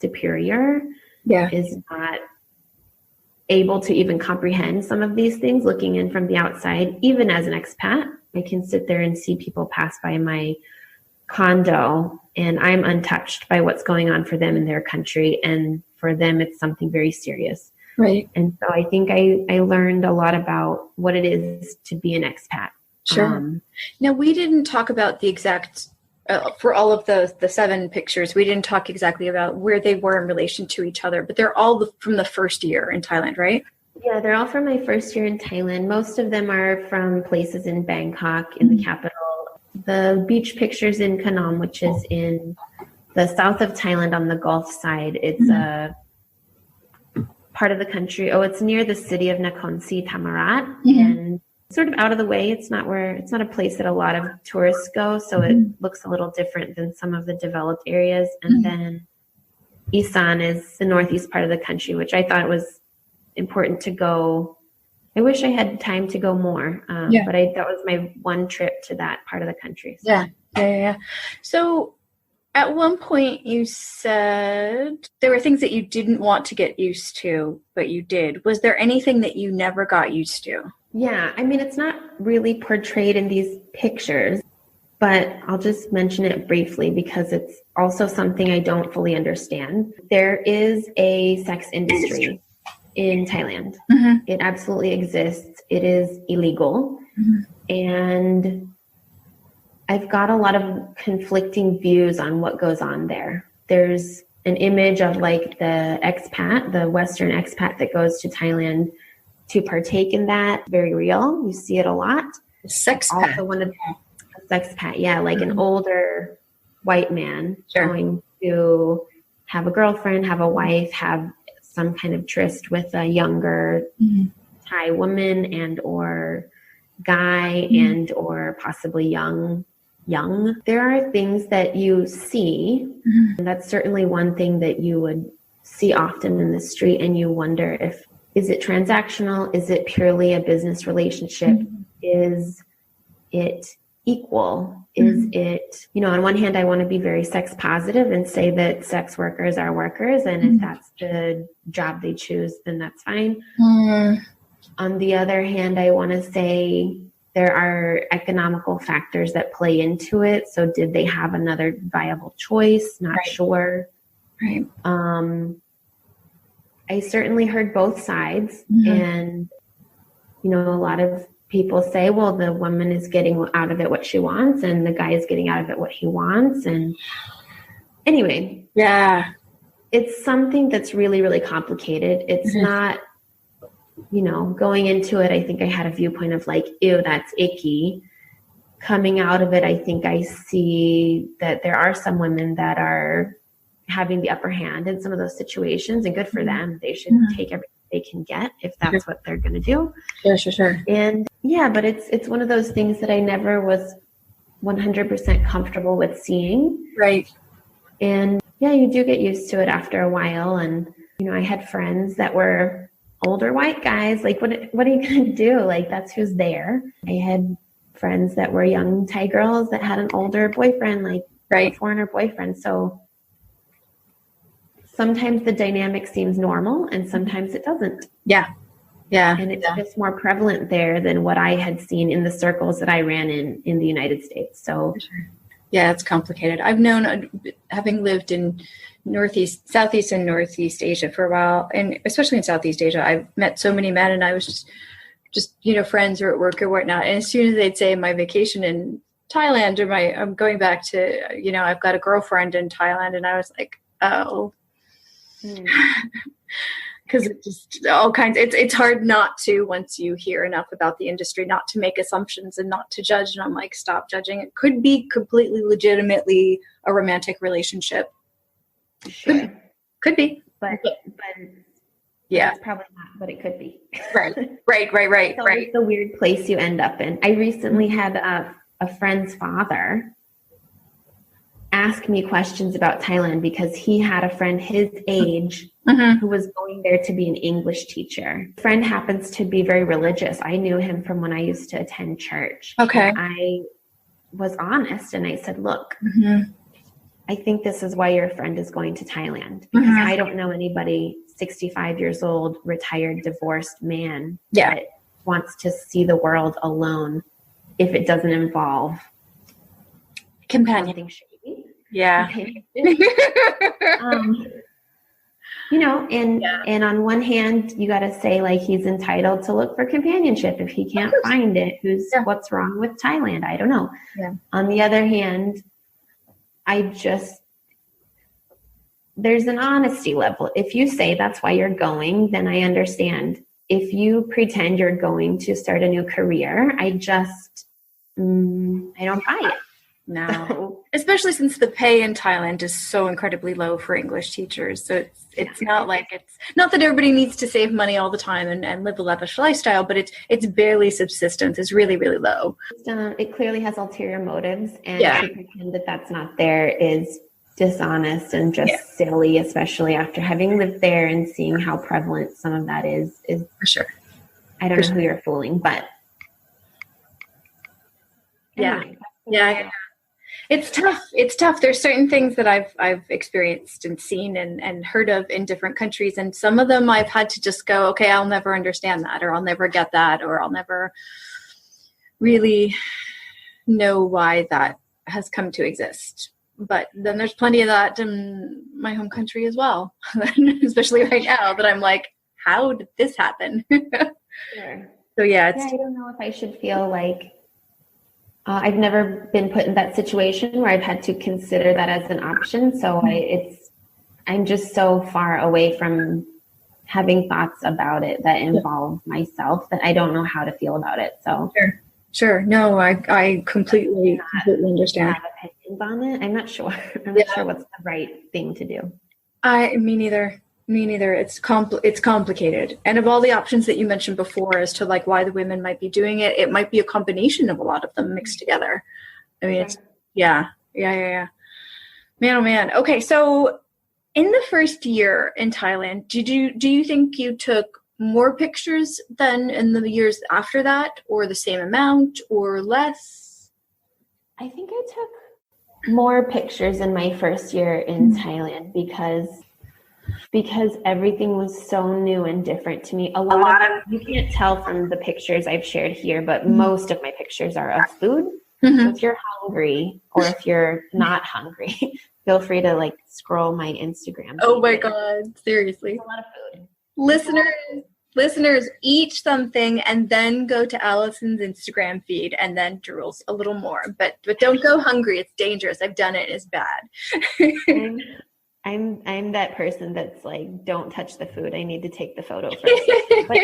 superior is not able to even comprehend some of these things looking in from the outside. Even as an expat, I can sit there and see people pass by my condo and I'm untouched by what's going on for them in their country. And for them, it's something very serious. Right. And so I think I learned a lot about what it is to be an expat. Sure. Now, we didn't talk about the exact, for all of the 7 pictures, we didn't talk exactly about where they were in relation to each other, but they're all from the first year in Thailand, right? Yeah, they're all from my first year in Thailand. Most of them are from places in Bangkok, in the capital. The beach pictures in Khanom, which is in the south of Thailand on the Gulf side. It's a part of the country. It's near the city of Nakhon Si Thammarat, and sort of out of the way. It's not a place that a lot of tourists go, so it looks a little different than some of the developed areas. And then Isan is the northeast part of the country, which I thought was important to go. I wish I had time to go more, but that was my one trip to that part of the country. So. Yeah. So at one point you said there were things that you didn't want to get used to, but you did. Was there anything that you never got used to? Yeah, I mean, it's not really portrayed in these pictures, but I'll just mention it briefly because it's also something I don't fully understand. There is a sex industry in Thailand. It absolutely exists. It is illegal. And I've got a lot of conflicting views on what goes on there. There's an image of like the expat, the Western expat that goes to Thailand to partake in that. Very real. You see it a lot. Sexpat. Also one of the sexpat, like an older white man going to have a girlfriend, have a wife, have some kind of tryst with a younger Thai woman and or guy and or possibly young. There are things that you see, and that's certainly one thing that you would see often in the street, and you wonder is it transactional? Is it purely a business relationship? Is it equal? Is it, on one hand, I want to be very sex positive and say that sex workers are workers, and if that's the job they choose, then that's fine. On the other hand, I want to say there are economical factors that play into it. So did they have another viable choice? Not sure. Right. I certainly heard both sides, and, a lot of people say, well, the woman is getting out of it what she wants and the guy is getting out of it what he wants. And anyway, it's something that's really, really complicated. It's not, going into it, I think I had a viewpoint of like, ew, that's icky. Coming out of it, I think I see that there are some women that are having the upper hand in some of those situations, and good for them. They should take everything they can get if that's what they're going to do. Sure. And but it's one of those things that I never was 100% comfortable with seeing. Right. And you do get used to it after a while. And, I had friends that were older white guys. Like, what are you going to do? Like, that's who's there. I had friends that were young Thai girls that had an older boyfriend, like a foreigner boyfriend. So sometimes the dynamic seems normal and sometimes it doesn't. Yeah. And it's just more prevalent there than what I had seen in the circles that I ran in the United States. So yeah, it's complicated. I've known, having lived in Southeast and Northeast Asia for a while, and especially in Southeast Asia, I've met so many men, and I was just friends or at work or whatnot. And as soon as they'd say my vacation in Thailand or I'm going back to, I've got a girlfriend in Thailand, and I was like, oh, because it just all kinds. It's hard not to, once you hear enough about the industry, not to make assumptions and not to judge. And I'm like, stop judging. It could be completely legitimately a romantic relationship. Sure. Could be, but yeah, it's probably not. But it could be. Right. So it's the weird place you end up in. I recently had a friend's father ask me questions about Thailand because he had a friend his age who was going there to be an English teacher. Friend happens to be very religious. I knew him from when I used to attend church. Okay. And I was honest and I said, look, I think this is why your friend is going to Thailand, because I don't know anybody 65 years old, retired, divorced man that wants to see the world alone if it doesn't involve companion. Something shady. Yeah. You know, and on one hand, you got to say, like, he's entitled to look for companionship. If he can't find it, what's wrong with Thailand? I don't know. Yeah. On the other hand, there's an honesty level. If you say that's why you're going, then I understand. If you pretend you're going to start a new career, I don't buy it. No, especially since the pay in Thailand is so incredibly low for English teachers. So it's not like it's not that everybody needs to save money all the time and live a lavish lifestyle, but it's barely subsistence. It's really, really low. It clearly has ulterior motives, and to pretend that that's not there is dishonest and just silly, especially after having lived there and seeing how prevalent some of that is for sure. I don't know who you're fooling, but anyway. Yeah. It's tough. It's tough. There's certain things that I've experienced and seen and heard of in different countries. And some of them I've had to just go, okay, I'll never understand that, or I'll never get that, or I'll never really know why that has come to exist. But then there's plenty of that in my home country as well, especially right now, that I'm like, how did this happen? Sure. So I don't know if I should feel like I've never been put in that situation where I've had to consider that as an option. So I'm just so far away from having thoughts about it that involve myself that I don't know how to feel about it. So sure. No, I completely understand. Have opinions on it. I'm not sure. I'm not sure what's the right thing to do. Me neither. It's complicated. And of all the options that you mentioned before as to like why the women might be doing it, it might be a combination of a lot of them mixed together. I mean, it's Man, oh man. Okay. So in the first year in Thailand, do you think you took more pictures than in the years after that, or the same amount or less? I think I took more pictures in my first year in Thailand because everything was so new and different to me. A lot of you can't tell from the pictures I've shared here, but most of my pictures are of food. So if you're hungry or if you're not hungry, feel free to like scroll my Instagram. Oh my God, seriously. A lot of food. Listeners, eat something and then go to Allison's Instagram feed and then drools a little more. But don't go hungry. It's dangerous. I've done it. It's bad. I'm that person that's like, don't touch the food. I need to take the photo first. But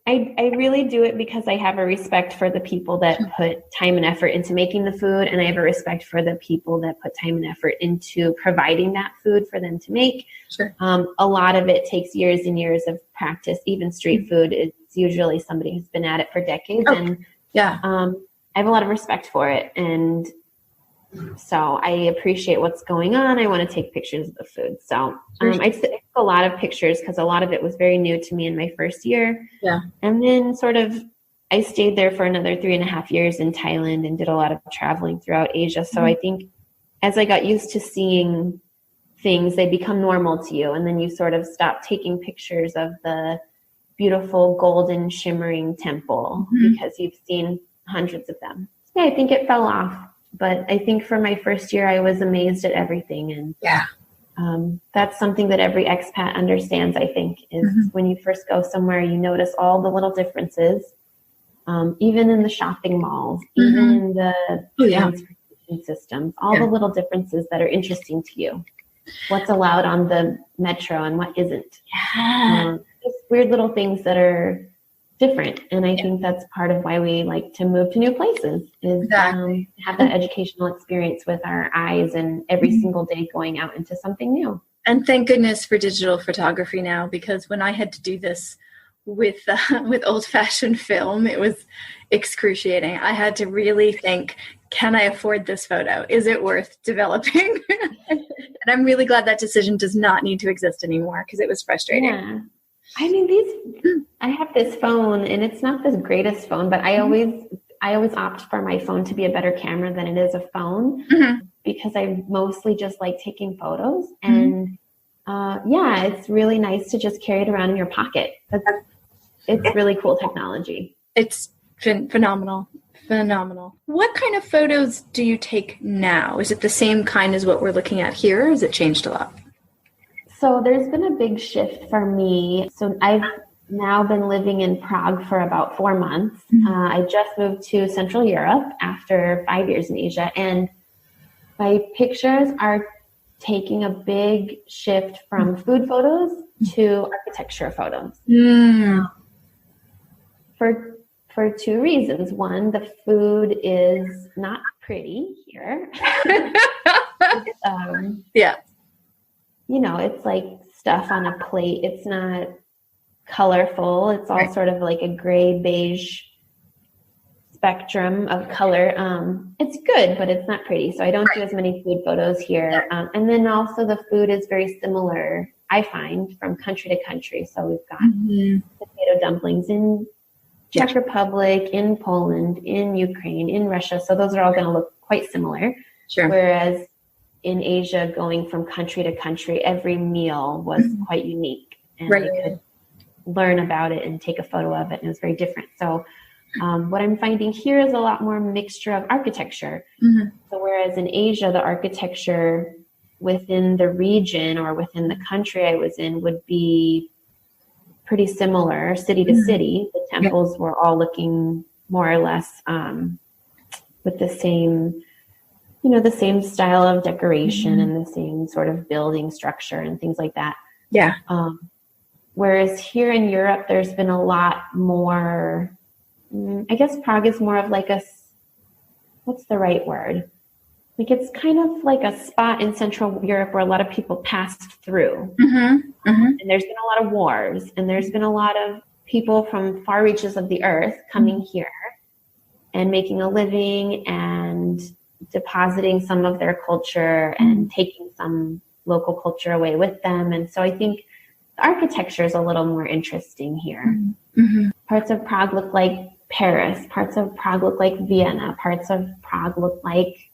I really do it because I have a respect for the people that put time and effort into making the food, and I have a respect for the people that put time and effort into providing that food for them to make. Sure. A lot of it takes years and years of practice. Even street food, it's usually somebody who's been at it for decades. And I have a lot of respect for it, and so I appreciate what's going on. I want to take pictures of the food. So I took a lot of pictures because a lot of it was very new to me in my first year. Yeah. And then I stayed there for another 3.5 years in Thailand and did a lot of traveling throughout Asia. So I think as I got used to seeing things, they become normal to you. And then you sort of stop taking pictures of the beautiful golden shimmering temple because you've seen hundreds of them. Yeah, I think it fell off. But I think for my first year, I was amazed at everything. And that's something that every expat understands, I think, is when you first go somewhere, you notice all the little differences, even in the shopping malls, even in the transportation systems, all the little differences that are interesting to you. What's allowed on the metro and what isn't. Just weird little things that are different. And I think that's part of why we like to move to new places is have that educational experience with our eyes and every single day going out into something new. And thank goodness for digital photography now, because when I had to do this with old-fashioned film, it was excruciating. I had to really think, can I afford this photo? Is it worth developing? And I'm really glad that decision does not need to exist anymore because it was frustrating. Yeah. I mean, I have this phone and it's not the greatest phone, but I I always opt for my phone to be a better camera than it is a phone because I mostly just like taking photos. And yeah, it's really nice to just carry it around in your pocket. It's really cool technology. It's phenomenal. Phenomenal. What kind of photos do you take now? Is it the same kind as what we're looking at here, or has it changed a lot? So there's been a big shift for me. So I've now been living in Prague for about 4 months. I just moved to Central Europe after 5 years in Asia, and my pictures are taking a big shift from food photos to architecture photos. For two reasons. One, the food is not pretty here. Yeah. You know, it's like stuff on a plate. It's not colorful. It's all sort of like a gray beige spectrum of color. It's good, but it's not pretty. So I don't do as many food photos here. And then also the food is very similar, I find, from country to country. So we've got potato dumplings in Czech Republic, in Poland, in Ukraine, in Russia. So those are all going to look quite similar. Sure. Whereas in Asia, going from country to country, every meal was quite unique. And you could learn about it and take a photo of it. And it was very different. So what I'm finding here is a lot more mixture of architecture. So whereas in Asia, the architecture within the region or within the country I was in would be pretty similar city to city. The temples were all looking more or less with the same, you know, the same style of decoration and the same sort of building structure and things like that. Yeah. Whereas here in Europe, there's been a lot more, I guess Prague is more of like what's the right word? Like it's kind of like a spot in Central Europe where a lot of people passed through. And there's been a lot of wars, and there's been a lot of people from far reaches of the earth coming here and making a living and depositing some of their culture and taking some local culture away with them. And so I think the architecture is a little more interesting here. Parts of Prague look like Paris. Parts of Prague look like Vienna. Parts of Prague look like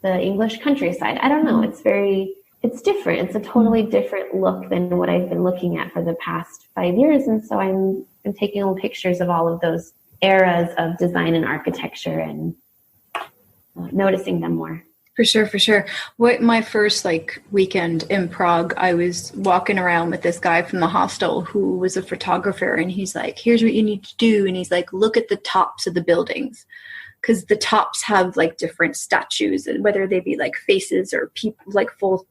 the English countryside. I don't know. It's different. It's a totally different look than what I've been looking at for the past 5 years. And so I'm taking little pictures of all of those eras of design and architecture and noticing them more. For sure, for sure. My first weekend in Prague, I was walking around with this guy from the hostel who was a photographer, and he's like, here's what you need to do. And he's like, look at the tops of the buildings, because the tops have different statues, and whether they be faces or people, full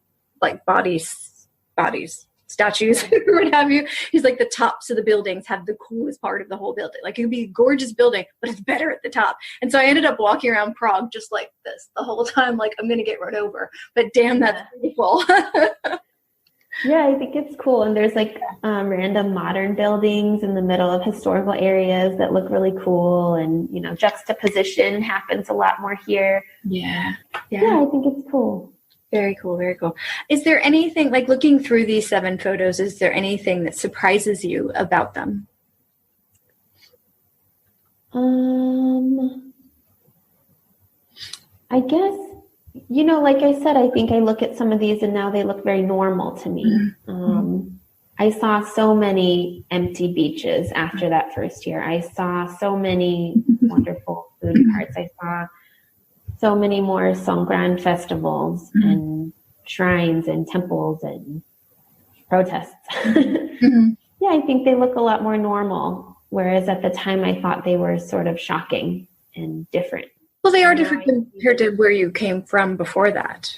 bodies, statues, or what have you. He's like, the tops of the buildings have the coolest part of the whole building. It could be a gorgeous building, but it's better at the top. And so I ended up walking around Prague just like this the whole time, I'm going to get run over. But damn, that's beautiful. Yeah, I think it's cool. And there's random modern buildings in the middle of historical areas that look really cool. And, juxtaposition happens a lot more here. Yeah, I think it's cool. Very cool, very cool. Is there anything, looking through these 7 photos, is there anything that surprises you about them? I guess, like I said, I think I look at some of these and now they look very normal to me. I saw so many empty beaches after that first year. I saw so many wonderful food carts. I saw so many more Songkran festivals and shrines and temples and protests. Yeah, I think they look a lot more normal, whereas at the time I thought they were sort of shocking and different. Well, they are different compared to where you came from before that.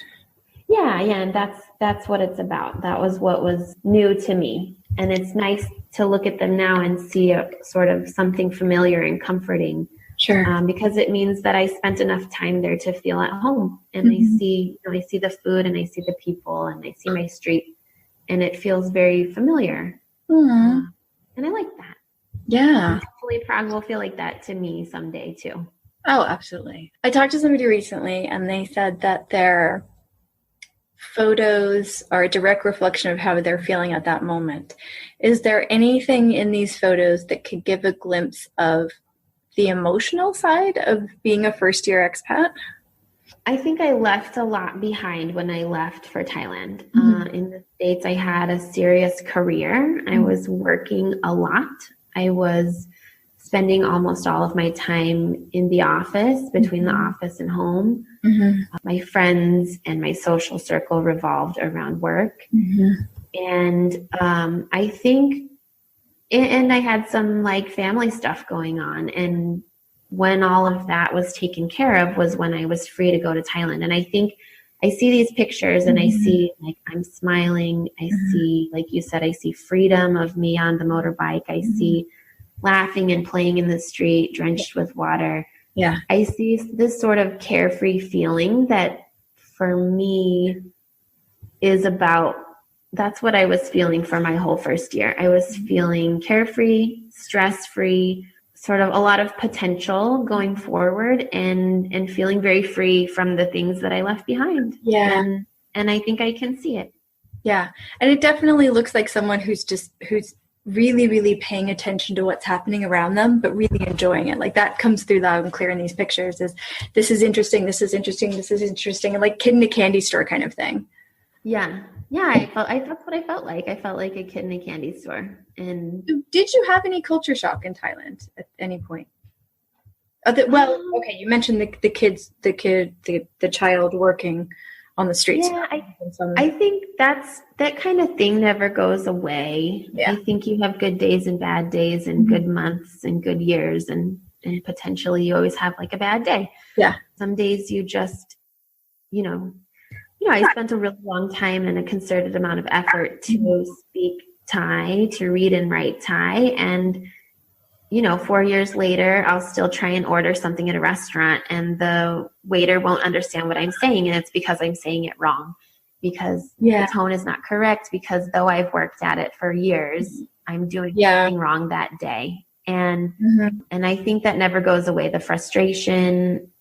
Yeah, and that's what it's about. That was what was new to me. And it's nice to look at them now and see a sort of something familiar and comforting. Sure. Because it means that I spent enough time there to feel at home, and I see the food, and I see the people, and I see my street, and it feels very familiar. And I like that. Yeah. And hopefully Prague will feel like that to me someday too. Oh, absolutely. I talked to somebody recently, and they said that their photos are a direct reflection of how they're feeling at that moment. Is there anything in these photos that could give a glimpse of the emotional side of being a first-year expat? I think I left a lot behind when I left for Thailand. In the States, I had a serious career. I was working a lot. I was spending almost all of my time in the office, between the office and home. My friends and my social circle revolved around work. And I think, and I had some like family stuff going on. And when all of that was taken care of was when I was free to go to Thailand. And I think I see these pictures and I see like I'm smiling. I see, like you said, I see freedom of me on the motorbike. I see laughing and playing in the street, drenched with water. Yeah. I see this sort of carefree feeling that for me is about, that's what I was feeling for my whole first year. I was feeling carefree, stress-free, sort of a lot of potential going forward and feeling very free from the things that I left behind. Yeah. And I think I can see it. Yeah. And it definitely looks like someone who's really, really paying attention to what's happening around them, but really enjoying it. Like that comes through loud and clear in these pictures is this is interesting. This is interesting. This is interesting. And like kid in a candy store kind of thing. Yeah. Yeah. That's what I felt like. I felt like a kid in a candy store. And did you have any culture shock in Thailand at any point? Okay. You mentioned the child working on the streets. Yeah, I think that kind of thing never goes away. Yeah. I think you have good days and bad days and good months and good years and potentially you always have like a bad day. Yeah. Some days you just, I spent a really long time and a concerted amount of effort to speak Thai, to read and write Thai. And, 4 years later, I'll still try and order something at a restaurant and the waiter won't understand what I'm saying. And it's because I'm saying it wrong, because the tone is not correct, because though I've worked at it for years, I'm doing something wrong that day. And I think that never goes away. The frustration,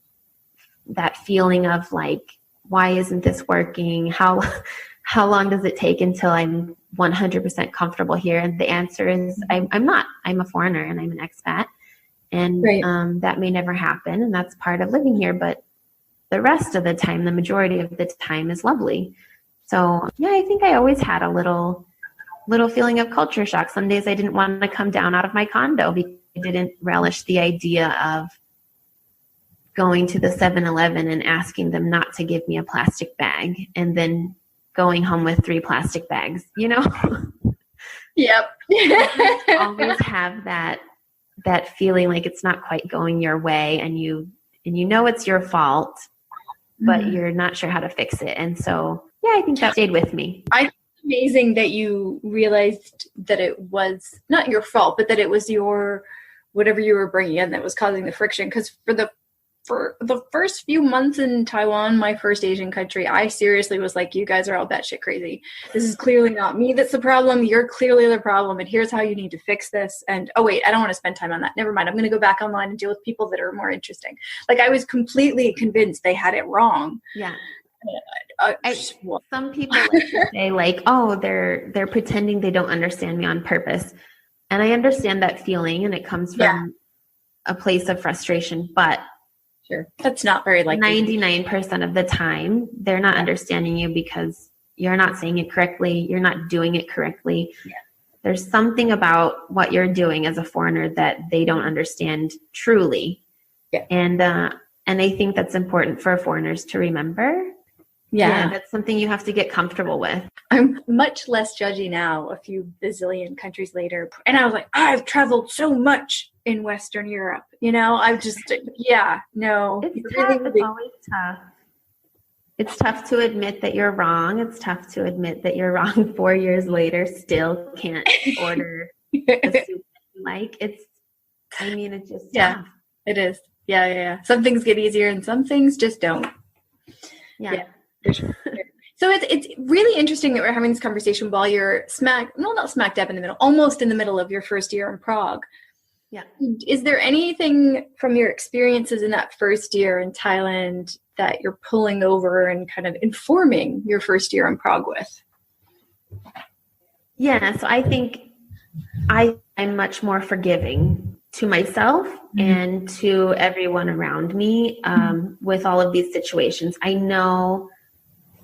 that feeling of like, why isn't this working? How long does it take until I'm 100% comfortable here? And the answer is I'm not. I'm a foreigner and I'm an expat. And that may never happen. And that's part of living here. But the rest of the time, the majority of the time is lovely. So yeah, I think I always had a little feeling of culture shock. Some days I didn't want to come down out of my condo because I didn't relish the idea of going to the 7-Eleven and asking them not to give me a plastic bag and then going home with 3 plastic bags, Yep. Always have that feeling like it's not quite going your way and you know it's your fault, but you're not sure how to fix it. And so, I think that stayed with me. I think it's amazing that you realized that it was not your fault, but that it was whatever you were bringing in that was causing the friction. Because for the first few months in Taiwan, my first Asian country, I seriously was like, you guys are all batshit crazy. This is clearly not me that's the problem. You're clearly the problem. And here's how you need to fix this. And, oh, wait, I don't want to spend time on that. Never mind. I'm going to go back online and deal with people that are more interesting. Like, I was completely convinced they had it wrong. Yeah. Some people like to say like, oh, they're pretending they don't understand me on purpose. And I understand that feeling and it comes from a place of frustration, but sure, that's not very likely. 99% of the time, they're not understanding you because you're not saying it correctly. You're not doing it correctly. Yeah. There's something about what you're doing as a foreigner that they don't understand truly. Yeah. And I think that's important for foreigners to remember. Yeah, that's something you have to get comfortable with. I'm much less judgy now, a few bazillion countries later. And I was like, I've traveled so much in Western Europe. I've just, no. It's tough. It's always tough. It's tough to admit that you're wrong. It's tough to admit that you're wrong 4 years later, still can't order the soup you like. It's just tough. It is. Yeah. Some things get easier and some things just don't. Yeah. So it's really interesting that we're having this conversation while you're not smack dab in the middle, almost in the middle of your first year in Prague. Yeah. Is there anything from your experiences in that first year in Thailand that you're pulling over and kind of informing your first year in Prague with? Yeah. So I think I'm much more forgiving to myself and to everyone around me with all of these situations. I know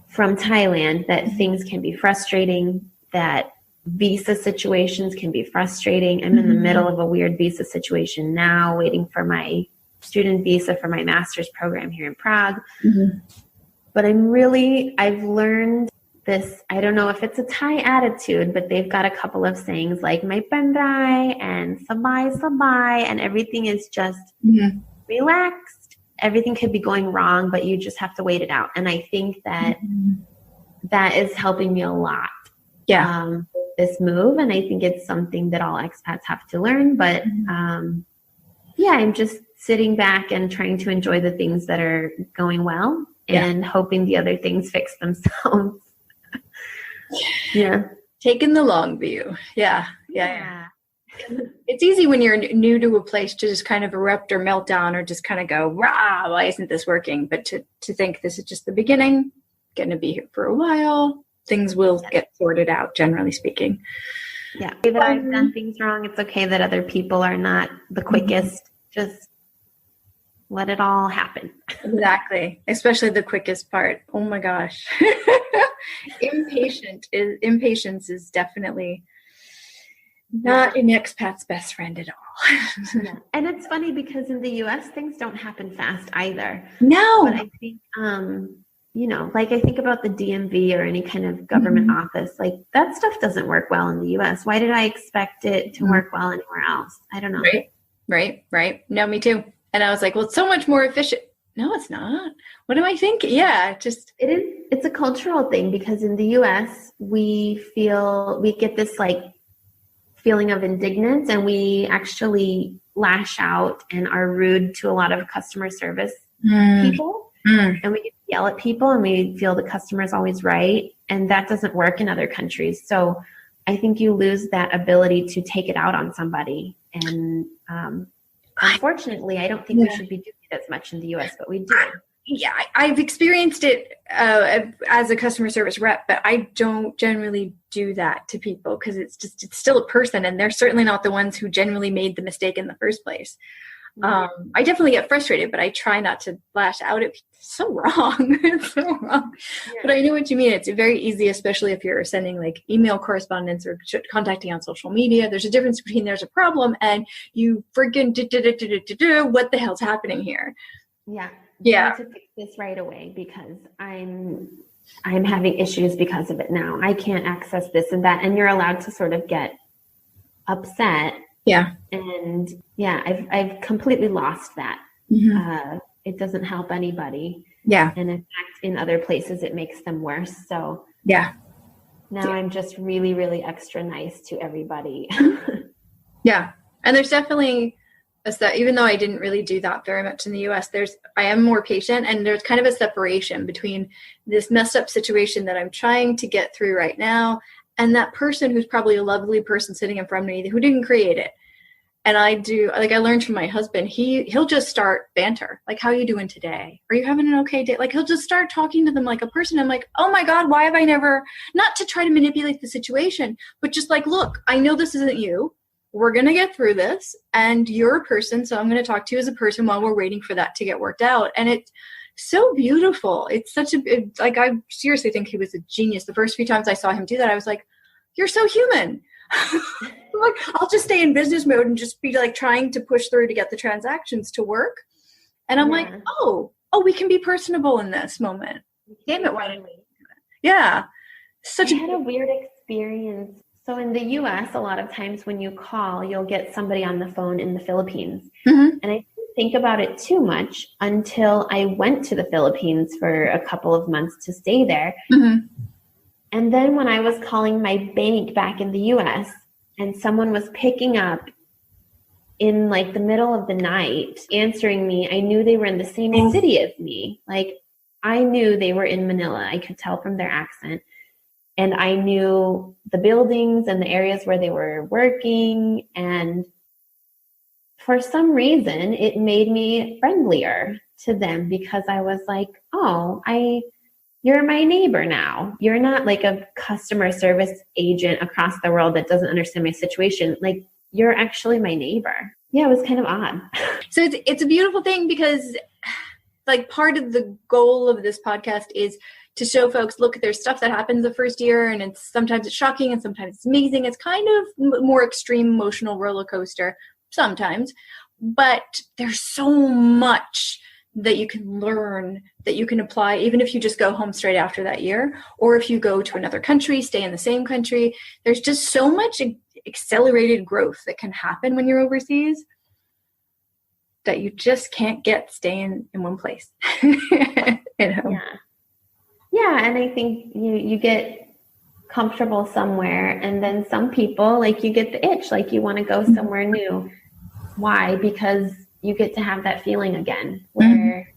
from Thailand that things can be frustrating, that visa situations can be frustrating. I'm in the middle of a weird visa situation now, waiting for my student visa for my master's program here in Prague. But I've learned this, I don't know if it's a Thai attitude, but they've got a couple of sayings like "mai pandai" and "sabai sabai," and everything is just relaxed. Everything could be going wrong, but you just have to wait it out. And I think that that is helping me a lot. Yeah. This move, and I think it's something that all expats have to learn. But I'm just sitting back and trying to enjoy the things that are going well and hoping the other things fix themselves. Taking the long view. Yeah. It's easy when you're new to a place to just kind of erupt or melt down or just kind of go, rah, why isn't this working? But to think this is just the beginning, going to be here for a while, things will get sorted out, generally speaking. Yeah. That I've done things wrong. It's okay that other people are not the quickest. Just let it all happen. Exactly. Especially the quickest part. Oh my gosh. Impatience is definitely not an expat's best friend at all. And it's funny because in the US, things don't happen fast either. No. But I think, like I think about the DMV or any kind of government office, like that stuff doesn't work well in the US. Why did I expect it to work well anywhere else? I don't know. Right. No, me too. And I was like, well, it's so much more efficient. No, it's not. What am I thinking? Yeah, just. It is. It's a cultural thing because in the US, we get this like feeling of indignance and we actually lash out and are rude to a lot of customer service people. And we yell at people and we feel the customer is always right. And that doesn't work in other countries. So I think you lose that ability to take it out on somebody. And unfortunately, I don't think we should be doing it as much in the US, but we do. Yeah, I've experienced it as a customer service rep, but I don't generally do that to people because it's still a person and they're certainly not the ones who generally made the mistake in the first place. I definitely get frustrated, but I try not to lash out at people. It's so wrong. It's so wrong. Yeah. But I know what you mean. It's very easy, especially if you're sending like email correspondence or contacting on social media. There's a difference between there's a problem and you freaking what the hell's happening here? Yeah. I need to fix this right away because I'm having issues because of it now. I can't access this and that. And you're allowed to sort of get upset. Yeah. And I've completely lost that. It doesn't help anybody. Yeah. And in fact, in other places, it makes them worse. So now I'm just really, really extra nice to everybody. Yeah. And there's definitely even though I didn't really do that very much in the US, I am more patient and there's kind of a separation between this messed up situation that I'm trying to get through right now and that person who's probably a lovely person sitting in front of me who didn't create it. And I learned from my husband, he'll just start banter. Like, how are you doing today? Are you having an okay day? Like, he'll just start talking to them like a person. I'm like, oh my God, why have I never, not to try to manipulate the situation, but just like, look, I know this isn't you. We're going to get through this and you're a person. So I'm going to talk to you as a person while we're waiting for that to get worked out. And it's so beautiful. It's I seriously think he was a genius. The first few times I saw him do that, I was like, you're so human. Like, I'll just stay in business mode and just be like trying to push through to get the transactions to work. And I'm like, oh, we can be personable in this moment. Damn it. Why didn't we? Yeah. I had a weird experience. So in the US, a lot of times when you call, you'll get somebody on the phone in the Philippines. And I didn't think about it too much until I went to the Philippines for a couple of months to stay there. And then when I was calling my bank back in the US and someone was picking up in like the middle of the night, answering me, I knew they were in the same city as me. Like I knew they were in Manila. I could tell from their accent. And I knew the buildings and the areas where they were working. And for some reason, it made me friendlier to them because I was like, oh, you're my neighbor now. You're not like a customer service agent across the world that doesn't understand my situation. Like, you're actually my neighbor. Yeah, it was kind of odd. So it's a beautiful thing because like part of the goal of this podcast is to show folks, look, there's stuff that happens the first year and sometimes it's shocking and sometimes it's amazing. It's kind of more extreme emotional roller coaster sometimes, but there's so much that you can learn, that you can apply, even if you just go home straight after that year, or if you go to another country, stay in the same country. There's just so much accelerated growth that can happen when you're overseas that you just can't get staying in one place at home. Yeah, and I think you get comfortable somewhere, and then some people, like, you get the itch, like you want to go somewhere new. Why? Because you get to have that feeling again where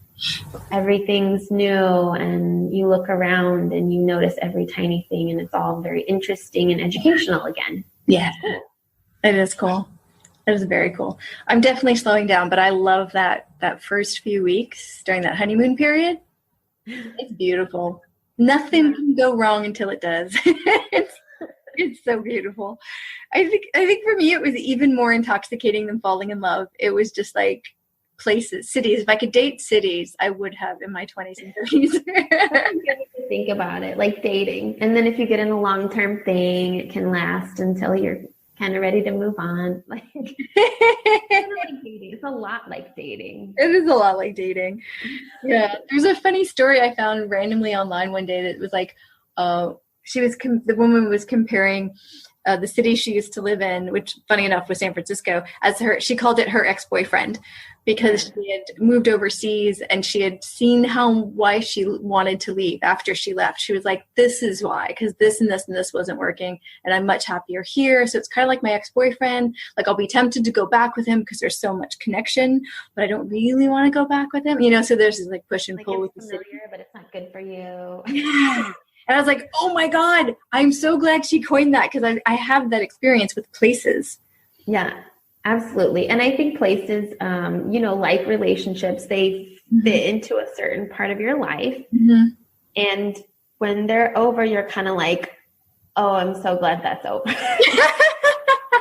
everything's new and you look around and you notice every tiny thing and it's all very interesting and educational again. Yeah, it is cool. It is very cool. I'm definitely slowing down, but I love that first few weeks during that honeymoon period. It's beautiful. Nothing can go wrong until it does. It's so beautiful. I think for me, it was even more intoxicating than falling in love. It was just like places, cities. If I could date cities, I would have in my 20s and 30s. Think about it, like dating. And then if you get in a long-term thing, it can last until you're kind of ready to move on. Like, it's a lot like dating. It is a lot like dating. Yeah. There's a funny story I found randomly online one day that was like, the woman was comparing the city she used to live in, which funny enough was San Francisco, she called it her ex-boyfriend because she had moved overseas and she had seen why she wanted to leave after she left. She was like, this is why, because this and this and this wasn't working and I'm much happier here. So it's kind of like my ex-boyfriend. Like, I'll be tempted to go back with him because there's so much connection, but I don't really want to go back with him. So there's this like push and pull with the city. But it's not good for you. And I was like, oh my God, I'm so glad she coined that because I have that experience with places. Yeah, absolutely. And I think places, like relationships, they fit into a certain part of your life. Mm-hmm. And when they're over, you're kind of like, oh, I'm so glad that's over.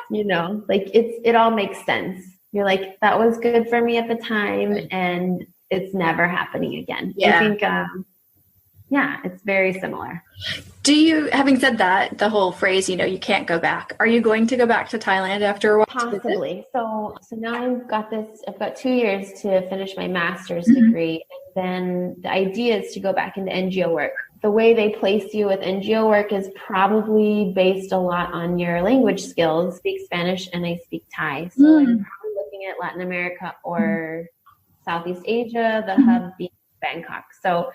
Like it all makes sense. You're like, that was good for me at the time and it's never happening again. Yeah. I think, it's very similar. Having said that, the whole phrase, you can't go back. Are you going to go back to Thailand after a while? Possibly. So now I've got 2 years to finish my master's degree. And then the idea is to go back into NGO work. The way they place you with NGO work is probably based a lot on your language skills. I speak Spanish and I speak Thai. So I'm probably looking at Latin America or Southeast Asia, the hub being Bangkok. So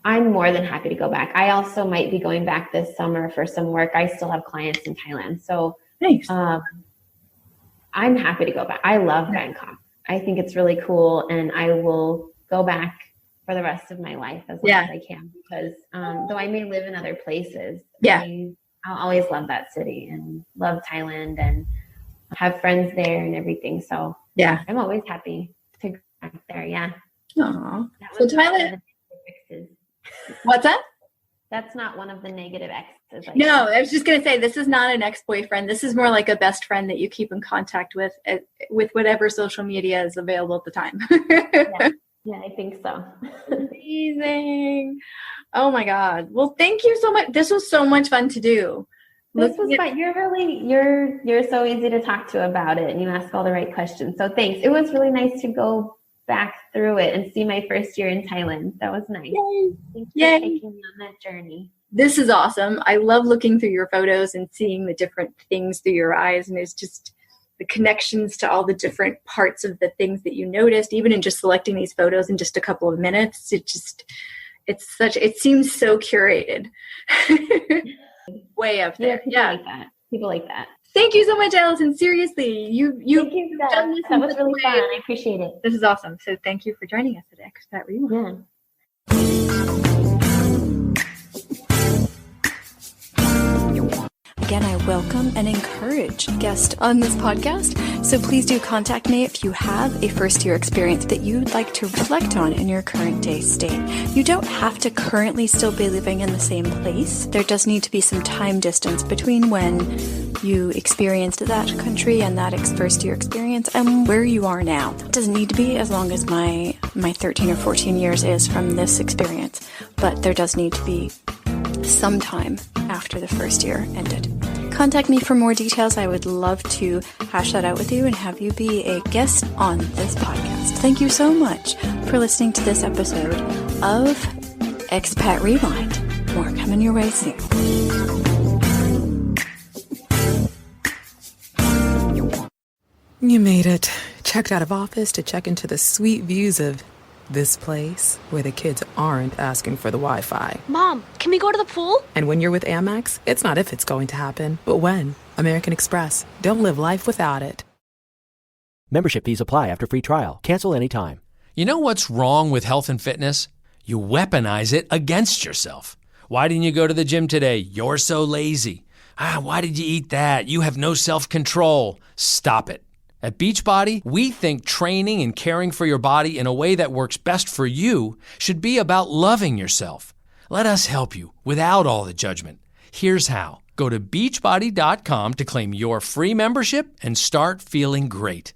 I'm more than happy to go back. I also might be going back this summer for some work. I still have clients in Thailand. So nice. I'm happy to go back. I love Bangkok. I think it's really cool. And I will go back for the rest of my life as long as I can. Because though I may live in other places, I'll always love that city and love Thailand and have friends there and everything. So I'm always happy to go back there. Yeah. Aww. So Thailand. What's that? That's not one of the negative exes. No, I was just going to say, this is not an ex-boyfriend. This is more like a best friend that you keep in contact with whatever social media is available at the time. Yeah, I think so. Amazing. Oh my God. Well, thank you so much. This was so much fun to do. This was fun. You're so easy to talk to about it and you ask all the right questions. So thanks. It was really nice to go back through it and see my first year in Thailand. That was nice. Yay. Thanks for taking me on that journey. This is awesome. I love looking through your photos and seeing the different things through your eyes. And it's just the connections to all the different parts of the things that you noticed, even in just selecting these photos in just a couple of minutes. It seems so curated. Way up there. People like that. Thank you so much, Allison. Seriously, Thank you for that. That was really fun. I appreciate it. This is awesome. So thank you for joining us at Expat Rewind. Again, I welcome and encourage guests on this podcast. So please do contact me if you have a first-year experience that you'd like to reflect on in your current day state. You don't have to currently still be living in the same place. There does need to be some time distance between when you experienced that country and that first year experience and where you are now. It doesn't need to be as long as my 13 or 14 years is from this experience, but there does need to be some time after the first year ended. Contact me for more details. I would love to hash that out with you and have you be a guest on this podcast. Thank you so much for listening to this episode of Expat Rewind. More coming your way soon. You made it. Checked out of office to check into the sweet views of this place where the kids aren't asking for the Wi-Fi. Mom, can we go to the pool? And when you're with Amex, it's not if it's going to happen, but when. American Express. Don't live life without it. Membership fees apply after free trial. Cancel anytime. You know what's wrong with health and fitness? You weaponize it against yourself. Why didn't you go to the gym today? You're so lazy. Why did you eat that? You have no self-control. Stop it. At Beachbody, we think training and caring for your body in a way that works best for you should be about loving yourself. Let us help you without all the judgment. Here's how. Go to beachbody.com to claim your free membership and start feeling great.